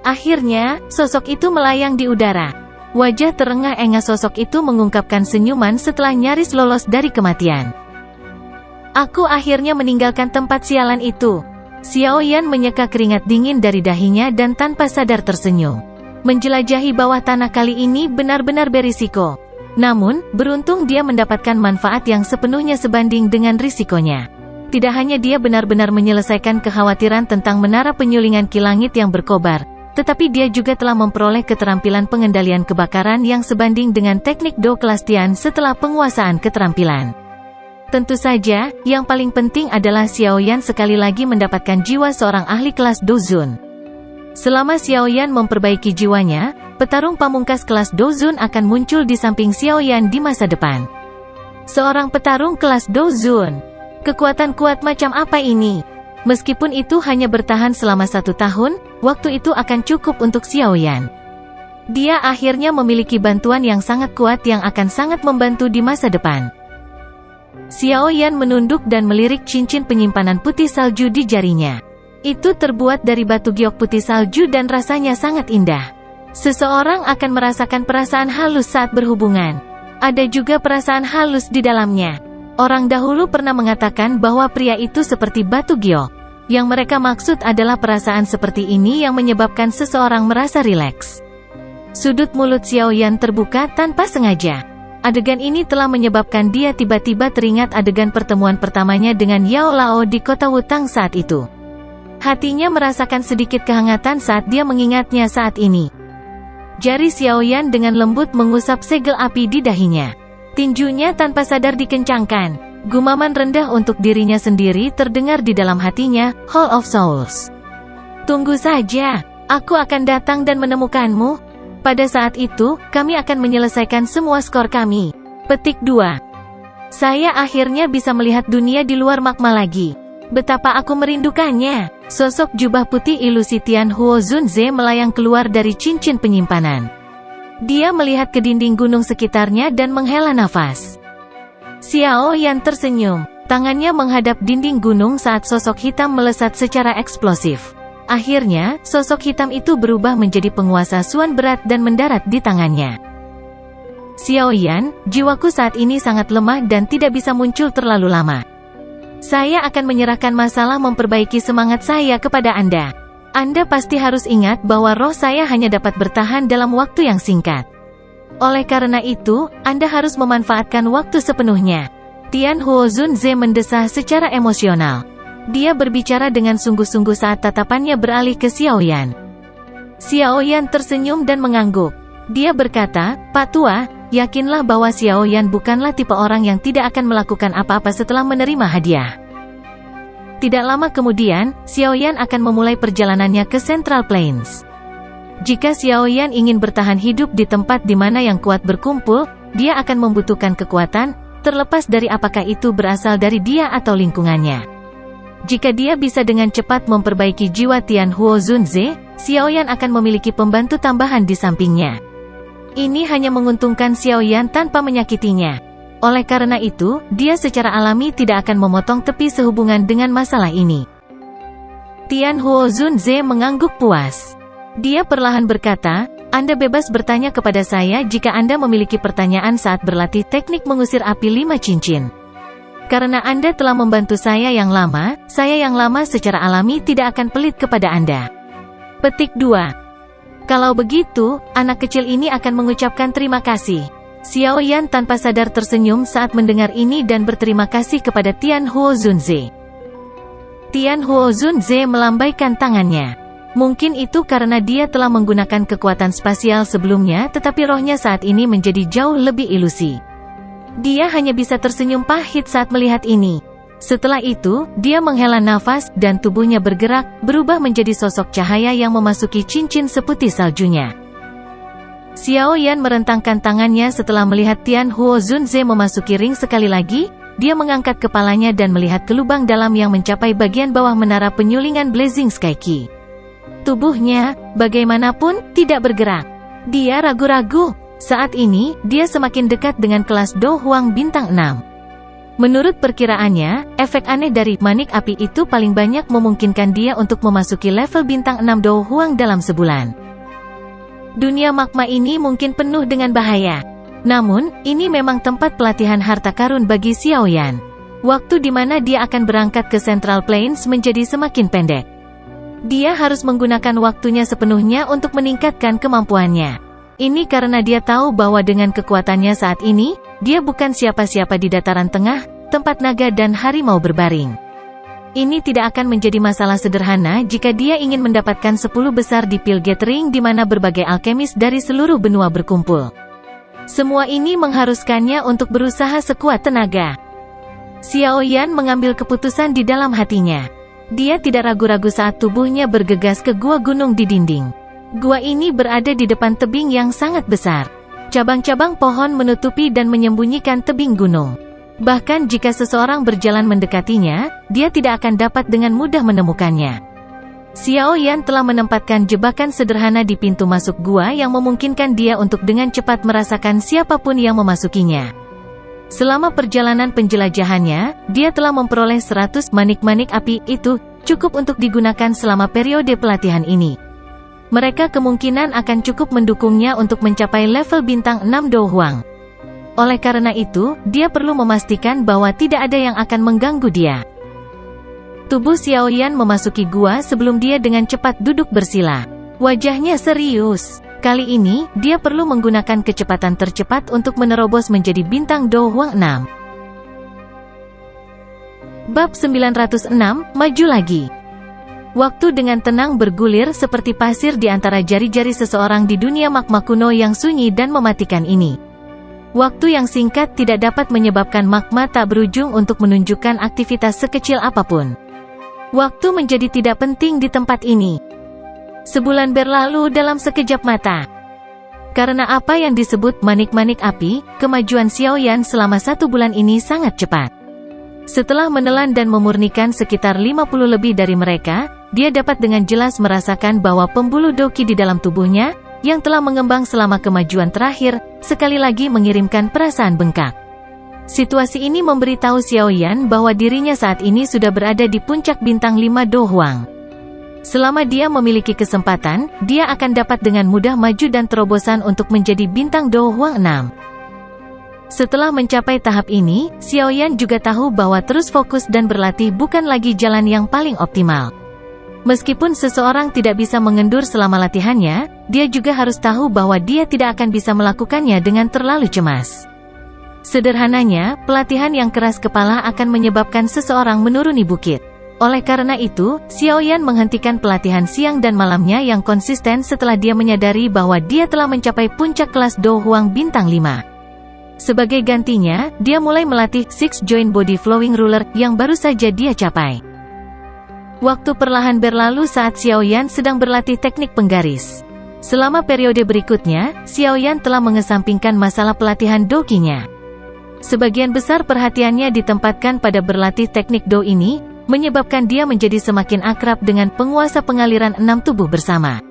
Akhirnya, sosok itu melayang di udara. Wajah terengah-engah sosok itu mengungkapkan senyuman setelah nyaris lolos dari kematian. "Aku akhirnya meninggalkan tempat sialan itu." Xiaoyan menyeka keringat dingin dari dahinya dan tanpa sadar tersenyum. Menjelajahi bawah tanah kali ini benar-benar berisiko. Namun, beruntung dia mendapatkan manfaat yang sepenuhnya sebanding dengan risikonya. Tidak hanya dia benar-benar menyelesaikan kekhawatiran tentang menara penyulingan ki langit yang berkobar, tetapi dia juga telah memperoleh keterampilan pengendalian kebakaran yang sebanding dengan teknik Do kelas Tian setelah penguasaan keterampilan. Tentu saja, yang paling penting adalah Xiaoyan sekali lagi mendapatkan jiwa seorang ahli kelas Dozun. Selama Xiaoyan memperbaiki jiwanya, petarung pamungkas kelas Dozun akan muncul di samping Xiaoyan di masa depan. Seorang petarung kelas Dozun. Kekuatan kuat macam apa ini? Meskipun itu hanya bertahan selama 1 tahun, waktu itu akan cukup untuk Xiaoyan. Dia akhirnya memiliki bantuan yang sangat kuat yang akan sangat membantu di masa depan. Xiao Yan menunduk dan melirik cincin penyimpanan putih salju di jarinya. Itu terbuat dari batu giok putih salju dan rasanya sangat indah. Seseorang akan merasakan perasaan halus saat berhubungan. Ada juga perasaan halus di dalamnya. Orang dahulu pernah mengatakan bahwa pria itu seperti batu giok. Yang mereka maksud adalah perasaan seperti ini yang menyebabkan seseorang merasa rileks. Sudut mulut Xiao Yan terbuka tanpa sengaja. Adegan ini telah menyebabkan dia tiba-tiba teringat adegan pertemuan pertamanya dengan Yao Lao di kota Wutang saat itu. Hatinya merasakan sedikit kehangatan saat dia mengingatnya saat ini. Jari Xiao Yan dengan lembut mengusap segel api di dahinya. Tinjunya tanpa sadar dikencangkan. Gumaman rendah untuk dirinya sendiri terdengar di dalam hatinya, Hall of Souls. Tunggu saja, aku akan datang dan menemukanmu. Pada saat itu, kami akan menyelesaikan semua skor kami. Petik 2. Saya akhirnya bisa melihat dunia di luar magma lagi. Betapa aku merindukannya. Sosok jubah putih ilusi Tian Huo Zunze melayang keluar dari cincin penyimpanan. Dia melihat ke dinding gunung sekitarnya dan menghela nafas. Xiao Yan tersenyum. Tangannya menghadap dinding gunung saat sosok hitam melesat secara eksplosif. Akhirnya, sosok hitam itu berubah menjadi penguasa suan berat dan mendarat di tangannya. Xiao Yan, jiwaku saat ini sangat lemah dan tidak bisa muncul terlalu lama. Saya akan menyerahkan masalah memperbaiki semangat saya kepada Anda. Anda pasti harus ingat bahwa roh saya hanya dapat bertahan dalam waktu yang singkat. Oleh karena itu, Anda harus memanfaatkan waktu sepenuhnya. Tian Huo Zunze mendesah secara emosional. Dia berbicara dengan sungguh-sungguh saat tatapannya beralih ke Xiao Yan. Xiao Yan tersenyum dan mengangguk. Dia berkata, Pak Tua, yakinlah bahwa Xiao Yan bukanlah tipe orang yang tidak akan melakukan apa-apa setelah menerima hadiah. Tidak lama kemudian, Xiao Yan akan memulai perjalanannya ke Central Plains. Jika Xiao Yan ingin bertahan hidup di tempat di mana yang kuat berkumpul, dia akan membutuhkan kekuatan, terlepas dari apakah itu berasal dari dia atau lingkungannya. Jika dia bisa dengan cepat memperbaiki jiwa Tian Huo Zunze, Xiao Yan akan memiliki pembantu tambahan di sampingnya. Ini hanya menguntungkan Xiao Yan tanpa menyakitinya. Oleh karena itu, dia secara alami tidak akan memotong tepi sehubungan dengan masalah ini. Tian Huo Zunze mengangguk puas. Dia perlahan berkata, Anda bebas bertanya kepada saya jika Anda memiliki pertanyaan saat berlatih teknik mengusir api 5 cincin. Karena Anda telah membantu saya yang lama secara alami tidak akan pelit kepada Anda. Petik 2. Kalau begitu, anak kecil ini akan mengucapkan terima kasih. Xiao Yan tanpa sadar tersenyum saat mendengar ini dan berterima kasih kepada Tian Huo Zunze. Tian Huo Zunze melambaikan tangannya. Mungkin itu karena dia telah menggunakan kekuatan spasial sebelumnya tetapi rohnya saat ini menjadi jauh lebih ilusi. Dia hanya bisa tersenyum pahit saat melihat ini. Setelah itu, dia menghela nafas dan tubuhnya bergerak, berubah menjadi sosok cahaya yang memasuki cincin seputih saljunya. Xiao Yan merentangkan tangannya setelah melihat Tian Huo Zunze memasuki ring sekali lagi. Dia mengangkat kepalanya dan melihat ke lubang dalam yang mencapai bagian bawah menara penyulingan Blazing Sky Key. Tubuhnya, bagaimanapun, tidak bergerak. Dia ragu-ragu. Saat ini, dia semakin dekat dengan kelas Do Huang bintang 6. Menurut perkiraannya, efek aneh dari manik api itu paling banyak memungkinkan dia untuk memasuki level bintang 6 Do Huang dalam sebulan. Dunia magma ini mungkin penuh dengan bahaya. Namun, ini memang tempat pelatihan harta karun bagi Xiao Yan. Waktu di mana dia akan berangkat ke Central Plains menjadi semakin pendek. Dia harus menggunakan waktunya sepenuhnya untuk meningkatkan kemampuannya. Ini karena dia tahu bahwa dengan kekuatannya saat ini, dia bukan siapa-siapa di dataran tengah, tempat naga dan harimau berbaring. Ini tidak akan menjadi masalah sederhana jika dia ingin mendapatkan 10 besar di Pil Gathering di mana berbagai alkemis dari seluruh benua berkumpul. Semua ini mengharuskannya untuk berusaha sekuat tenaga. Xiao Yan mengambil keputusan di dalam hatinya. Dia tidak ragu-ragu saat tubuhnya bergegas ke gua gunung di dinding. Gua ini berada di depan tebing yang sangat besar. Cabang-cabang pohon menutupi dan menyembunyikan tebing gunung. Bahkan jika seseorang berjalan mendekatinya, dia tidak akan dapat dengan mudah menemukannya. Xiao Yan telah menempatkan jebakan sederhana di pintu masuk gua yang memungkinkan dia untuk dengan cepat merasakan siapapun yang memasukinya. Selama perjalanan penjelajahannya, dia telah memperoleh 100 manik-manik api. Itu cukup untuk digunakan selama periode pelatihan ini. Mereka kemungkinan akan cukup mendukungnya untuk mencapai level bintang 6 Do Huang. Oleh karena itu, dia perlu memastikan bahwa tidak ada yang akan mengganggu dia. Tubuh Xiao Yan memasuki gua sebelum dia dengan cepat duduk bersila. Wajahnya serius. Kali ini, dia perlu menggunakan kecepatan tercepat untuk menerobos menjadi bintang Do Huang 6. Bab 906, maju lagi. Waktu dengan tenang bergulir seperti pasir di antara jari-jari seseorang di dunia magma kuno yang sunyi dan mematikan ini. Waktu yang singkat tidak dapat menyebabkan magma tak berujung untuk menunjukkan aktivitas sekecil apapun. Waktu menjadi tidak penting di tempat ini. Sebulan berlalu dalam sekejap mata. Karena apa yang disebut manik-manik api, kemajuan Xiao Yan selama 1 bulan ini sangat cepat. Setelah menelan dan memurnikan sekitar 50 lebih dari mereka, dia dapat dengan jelas merasakan bahwa pembuluh doki di dalam tubuhnya, yang telah mengembang selama kemajuan terakhir, sekali lagi mengirimkan perasaan bengkak. Situasi ini memberitahu Xiao Yan bahwa dirinya saat ini sudah berada di puncak bintang 5 Do Huang. Selama dia memiliki kesempatan, dia akan dapat dengan mudah maju dan terobosan untuk menjadi bintang Do Huang 6. Setelah mencapai tahap ini, Xiao Yan juga tahu bahwa terus fokus dan berlatih bukan lagi jalan yang paling optimal. Meskipun seseorang tidak bisa mengendur selama latihannya, dia juga harus tahu bahwa dia tidak akan bisa melakukannya dengan terlalu cemas. Sederhananya, pelatihan yang keras kepala akan menyebabkan seseorang menuruni bukit. Oleh karena itu, Xiao Yan menghentikan pelatihan siang dan malamnya yang konsisten setelah dia menyadari bahwa dia telah mencapai puncak kelas Do Huang bintang 5. Sebagai gantinya, dia mulai melatih Six Joint Body Flowing Ruler yang baru saja dia capai. Waktu perlahan berlalu saat Xiao Yan sedang berlatih teknik penggaris. Selama periode berikutnya, Xiao Yan telah mengesampingkan masalah pelatihan dokinya. Sebagian besar perhatiannya ditempatkan pada berlatih teknik Do ini, menyebabkan dia menjadi semakin akrab dengan penguasa pengaliran 6 tubuh bersama.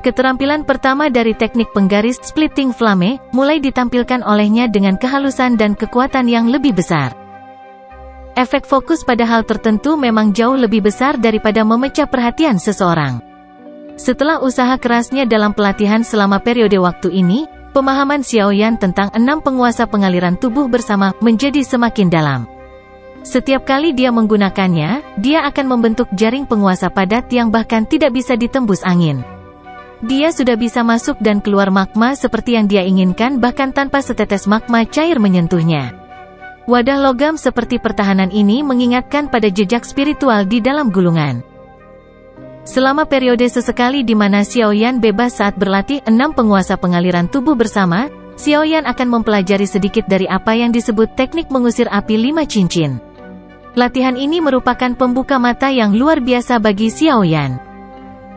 Keterampilan pertama dari teknik penggaris Splitting Flame, mulai ditampilkan olehnya dengan kehalusan dan kekuatan yang lebih besar. Efek fokus pada hal tertentu memang jauh lebih besar daripada memecah perhatian seseorang. Setelah usaha kerasnya dalam pelatihan selama periode waktu ini, pemahaman Xiao Yan tentang 6 penguasa pengaliran tubuh bersama menjadi semakin dalam. Setiap kali dia menggunakannya, dia akan membentuk jaring penguasa padat yang bahkan tidak bisa ditembus angin. Dia sudah bisa masuk dan keluar magma seperti yang dia inginkan bahkan tanpa setetes magma cair menyentuhnya. Wadah logam seperti pertahanan ini mengingatkan pada jejak spiritual di dalam gulungan. Selama periode sesekali di mana Xiao Yan bebas saat berlatih 6 penguasa pengaliran tubuh bersama, Xiao Yan akan mempelajari sedikit dari apa yang disebut teknik mengusir api 5 cincin. Latihan ini merupakan pembuka mata yang luar biasa bagi Xiao Yan.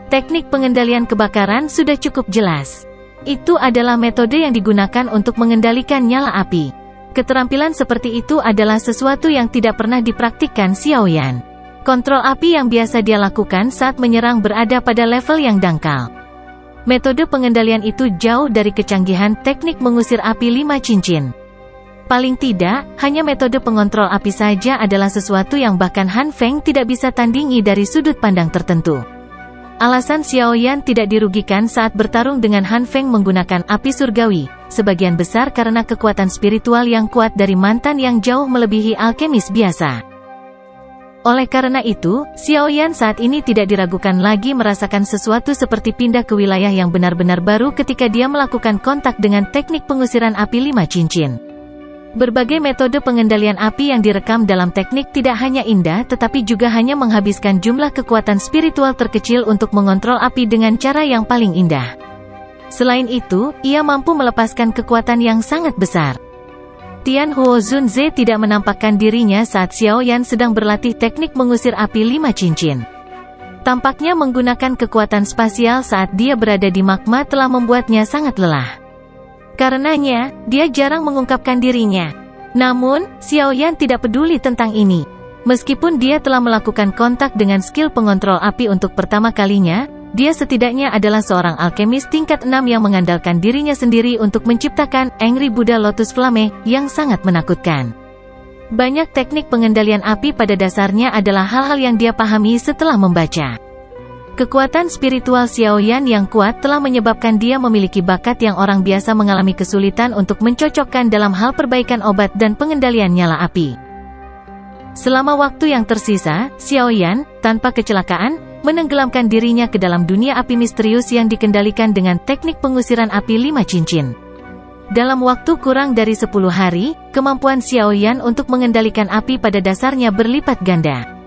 Teknik pengendalian kebakaran sudah cukup jelas. Itu adalah metode yang digunakan untuk mengendalikan nyala api. Keterampilan seperti itu adalah sesuatu yang tidak pernah dipraktikkan Xiao Yan. Kontrol api yang biasa dia lakukan saat menyerang berada pada level yang dangkal. Metode pengendalian itu jauh dari kecanggihan teknik mengusir api 5 cincin. Paling tidak, hanya metode pengontrol api saja adalah sesuatu yang bahkan Han Feng tidak bisa tandingi dari sudut pandang tertentu. Alasan Xiao Yan tidak dirugikan saat bertarung dengan Han Feng menggunakan api surgawi, sebagian besar karena kekuatan spiritual yang kuat dari mantan yang jauh melebihi alkemis biasa. Oleh karena itu, Xiao Yan saat ini tidak diragukan lagi merasakan sesuatu seperti pindah ke wilayah yang benar-benar baru ketika dia melakukan kontak dengan teknik pengusiran api 5 cincin. Berbagai metode pengendalian api yang direkam dalam teknik tidak hanya indah tetapi juga hanya menghabiskan jumlah kekuatan spiritual terkecil untuk mengontrol api dengan cara yang paling indah. Selain itu, ia mampu melepaskan kekuatan yang sangat besar. Tian Huo Zunze tidak menampakkan dirinya saat Xiao Yan sedang berlatih teknik mengusir api 5 cincin. Tampaknya menggunakan kekuatan spasial saat dia berada di magma telah membuatnya sangat lelah. Karenanya, dia jarang mengungkapkan dirinya. Namun, Xiao Yan tidak peduli tentang ini. Meskipun dia telah melakukan kontak dengan skill pengontrol api untuk pertama kalinya, dia setidaknya adalah seorang alkemis tingkat 6 yang mengandalkan dirinya sendiri untuk menciptakan Angry Buddha Lotus Flame yang sangat menakutkan. Banyak teknik pengendalian api pada dasarnya adalah hal-hal yang dia pahami setelah membaca. Kekuatan spiritual Xiaoyan yang kuat telah menyebabkan dia memiliki bakat yang orang biasa mengalami kesulitan untuk mencocokkan dalam hal perbaikan obat dan pengendalian nyala api. Selama waktu yang tersisa, Xiaoyan, tanpa kecelakaan, menenggelamkan dirinya ke dalam dunia api misterius yang dikendalikan dengan teknik pengusiran api 5 cincin. Dalam waktu kurang dari 10 hari, kemampuan Xiaoyan untuk mengendalikan api pada dasarnya berlipat ganda.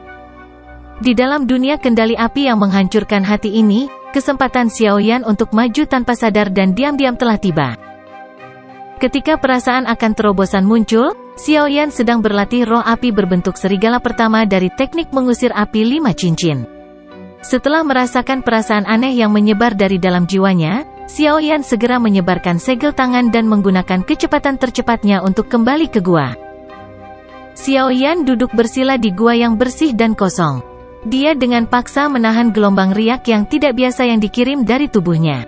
Di dalam dunia kendali api yang menghancurkan hati ini, kesempatan Xiaoyan untuk maju tanpa sadar dan diam-diam telah tiba. Ketika perasaan akan terobosan muncul, Xiaoyan sedang berlatih roh api berbentuk serigala pertama dari teknik mengusir api 5 cincin. Setelah merasakan perasaan aneh yang menyebar dari dalam jiwanya, Xiaoyan segera menyebarkan segel tangan dan menggunakan kecepatan tercepatnya untuk kembali ke gua. Xiaoyan duduk bersila di gua yang bersih dan kosong. Dia dengan paksa menahan gelombang riak yang tidak biasa yang dikirim dari tubuhnya.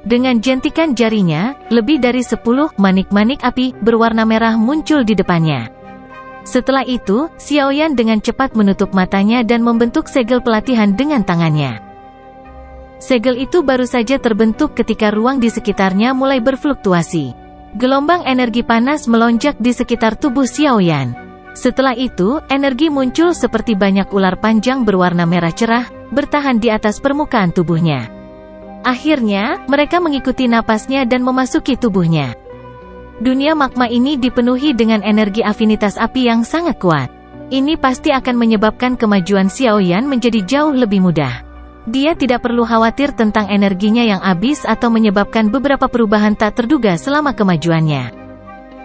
Dengan jentikan jarinya, lebih dari 10 manik-manik api berwarna merah muncul di depannya. Setelah itu, Xiaoyan dengan cepat menutup matanya dan membentuk segel pelatihan dengan tangannya. Segel itu baru saja terbentuk ketika ruang di sekitarnya mulai berfluktuasi. Gelombang energi panas melonjak di sekitar tubuh Xiaoyan. Setelah itu, energi muncul seperti banyak ular panjang berwarna merah cerah, bertahan di atas permukaan tubuhnya. Akhirnya, mereka mengikuti napasnya dan memasuki tubuhnya. Dunia magma ini dipenuhi dengan energi afinitas api yang sangat kuat. Ini pasti akan menyebabkan kemajuan Xiaoyan menjadi jauh lebih mudah. Dia tidak perlu khawatir tentang energinya yang habis atau menyebabkan beberapa perubahan tak terduga selama kemajuannya.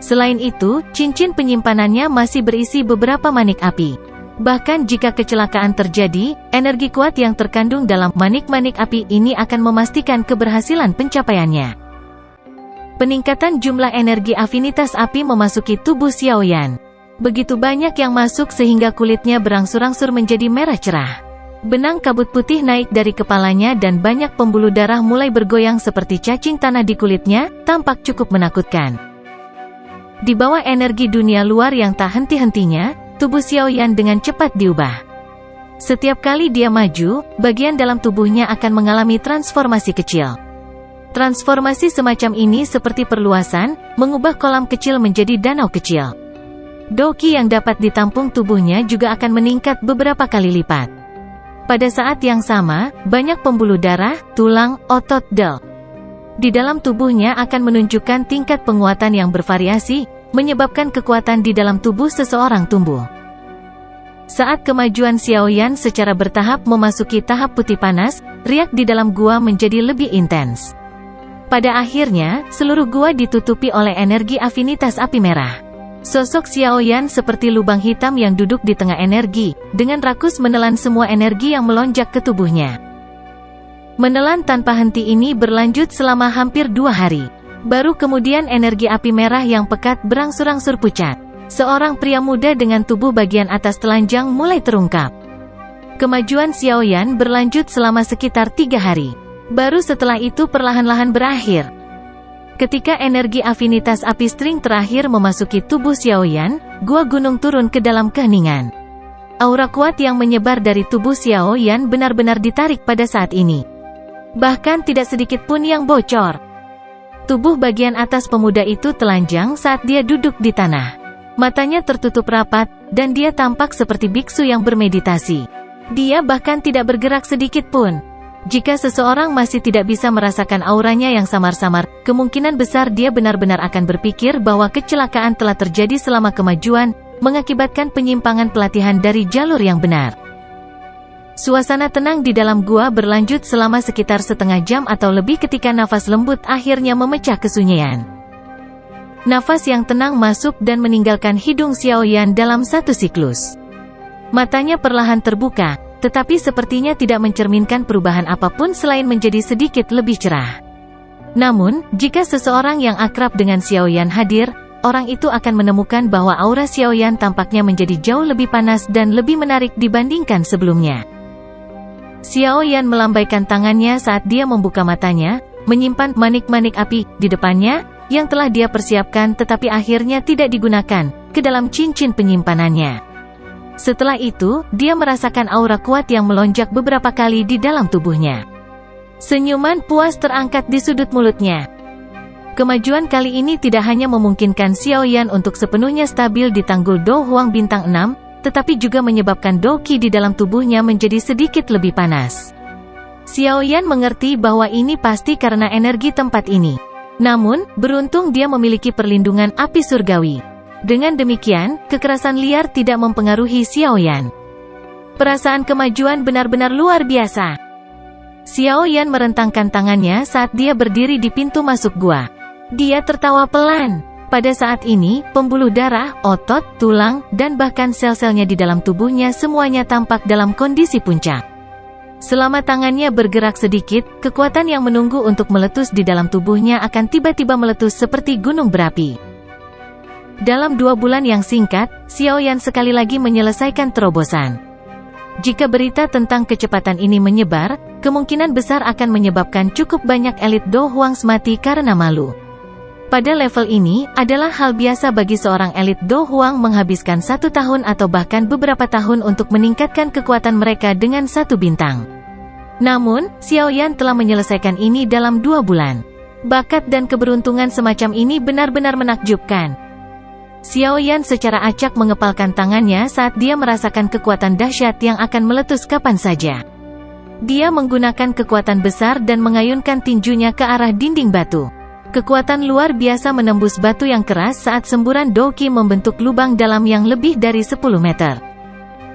Selain itu, cincin penyimpanannya masih berisi beberapa manik api. Bahkan jika kecelakaan terjadi, energi kuat yang terkandung dalam manik-manik api ini akan memastikan keberhasilan pencapaiannya. Peningkatan jumlah energi afinitas api memasuki tubuh Xiaoyan. Begitu banyak yang masuk sehingga kulitnya berangsur-angsur menjadi merah cerah. Benang kabut putih naik dari kepalanya dan banyak pembuluh darah mulai bergoyang seperti cacing tanah di kulitnya, tampak cukup menakutkan. Di bawah energi dunia luar yang tak henti-hentinya, tubuh Xiaoyan dengan cepat diubah. Setiap kali dia maju, bagian dalam tubuhnya akan mengalami transformasi kecil. Transformasi semacam ini seperti perluasan, mengubah kolam kecil menjadi danau kecil. Doqi yang dapat ditampung tubuhnya juga akan meningkat beberapa kali lipat. Pada saat yang sama, banyak pembuluh darah, tulang, otot, di dalam tubuhnya akan menunjukkan tingkat penguatan yang bervariasi, menyebabkan kekuatan di dalam tubuh seseorang tumbuh. Saat kemajuan Xiaoyan secara bertahap memasuki tahap putih panas, riak di dalam gua menjadi lebih intens. Pada akhirnya, seluruh gua ditutupi oleh energi afinitas api merah. Sosok Xiaoyan seperti lubang hitam yang duduk di tengah energi, dengan rakus menelan semua energi yang melonjak ke tubuhnya. Menelan tanpa henti ini berlanjut selama hampir 2 hari. Baru kemudian energi api merah yang pekat berangsur-angsur pucat. Seorang pria muda dengan tubuh bagian atas telanjang mulai terungkap. Kemajuan Xiaoyan berlanjut selama sekitar 3 hari. Baru setelah itu perlahan-lahan berakhir. Ketika energi afinitas api string terakhir memasuki tubuh Xiaoyan, gua gunung turun ke dalam keheningan. Aura kuat yang menyebar dari tubuh Xiaoyan benar-benar ditarik pada saat ini. Bahkan tidak sedikit pun yang bocor. Tubuh bagian atas pemuda itu telanjang saat dia duduk di tanah. Matanya tertutup rapat, dan dia tampak seperti biksu yang bermeditasi. Dia bahkan tidak bergerak sedikit pun. Jika seseorang masih tidak bisa merasakan auranya yang samar-samar, kemungkinan besar dia benar-benar akan berpikir bahwa kecelakaan telah terjadi selama kemajuan, mengakibatkan penyimpangan pelatihan dari jalur yang benar. Suasana tenang di dalam gua berlanjut selama sekitar setengah jam atau lebih ketika nafas lembut akhirnya memecah kesunyian. Nafas yang tenang masuk dan meninggalkan hidung Xiaoyan dalam satu siklus. Matanya perlahan terbuka, tetapi sepertinya tidak mencerminkan perubahan apapun selain menjadi sedikit lebih cerah. Namun, jika seseorang yang akrab dengan Xiaoyan hadir, orang itu akan menemukan bahwa aura Xiaoyan tampaknya menjadi jauh lebih panas dan lebih menarik dibandingkan sebelumnya. Xiaoyan melambaikan tangannya saat dia membuka matanya, menyimpan manik-manik api di depannya, yang telah dia persiapkan tetapi akhirnya tidak digunakan, ke dalam cincin penyimpanannya. Setelah itu, dia merasakan aura kuat yang melonjak beberapa kali di dalam tubuhnya. Senyuman puas terangkat di sudut mulutnya. Kemajuan kali ini tidak hanya memungkinkan Xiaoyan untuk sepenuhnya stabil di Tanggul Do Huang Bintang 6, tetapi juga menyebabkan Do Qi di dalam tubuhnya menjadi sedikit lebih panas. Xiaoyan mengerti bahwa ini pasti karena energi tempat ini. Namun, beruntung dia memiliki perlindungan api surgawi. Dengan demikian, kekerasan liar tidak mempengaruhi Xiaoyan. Perasaan kemajuan benar-benar luar biasa. Xiaoyan merentangkan tangannya saat dia berdiri di pintu masuk gua. Dia tertawa pelan. Pada saat ini, pembuluh darah, otot, tulang, dan bahkan sel-selnya di dalam tubuhnya semuanya tampak dalam kondisi puncak. Selama tangannya bergerak sedikit, kekuatan yang menunggu untuk meletus di dalam tubuhnya akan tiba-tiba meletus seperti gunung berapi. Dalam 2 bulan yang singkat, Xiaoyan sekali lagi menyelesaikan terobosan. Jika berita tentang kecepatan ini menyebar, kemungkinan besar akan menyebabkan cukup banyak elit Do Huang mati karena malu. Pada level ini, adalah hal biasa bagi seorang elit Do Huang menghabiskan 1 tahun atau bahkan beberapa tahun untuk meningkatkan kekuatan mereka dengan 1 bintang. Namun, Xiaoyan telah menyelesaikan ini dalam 2 bulan. Bakat dan keberuntungan semacam ini benar-benar menakjubkan. Xiaoyan secara acak mengepalkan tangannya saat dia merasakan kekuatan dahsyat yang akan meletus kapan saja. Dia menggunakan kekuatan besar dan mengayunkan tinjunya ke arah dinding batu. Kekuatan luar biasa menembus batu yang keras saat semburan Do Qi membentuk lubang dalam yang lebih dari 10 meter.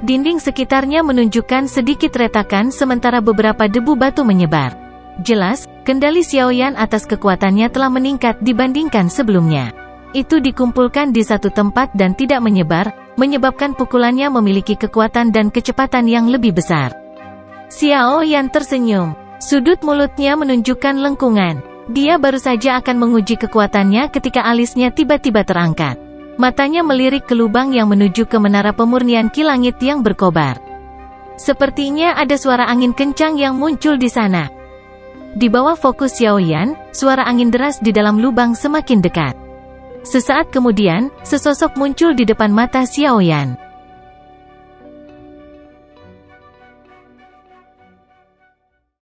Dinding sekitarnya menunjukkan sedikit retakan sementara beberapa debu batu menyebar. Jelas, kendali Xiaoyan atas kekuatannya telah meningkat dibandingkan sebelumnya. Itu dikumpulkan di satu tempat dan tidak menyebar, menyebabkan pukulannya memiliki kekuatan dan kecepatan yang lebih besar. Xiaoyan tersenyum. Sudut mulutnya menunjukkan lengkungan. Dia baru saja akan menguji kekuatannya ketika alisnya tiba-tiba terangkat. Matanya melirik ke lubang yang menuju ke menara pemurnian Ki Langit yang berkobar. Sepertinya ada suara angin kencang yang muncul di sana. Di bawah fokus Xiaoyan, suara angin deras di dalam lubang semakin dekat. Sesaat kemudian, sesosok muncul di depan mata Xiaoyan.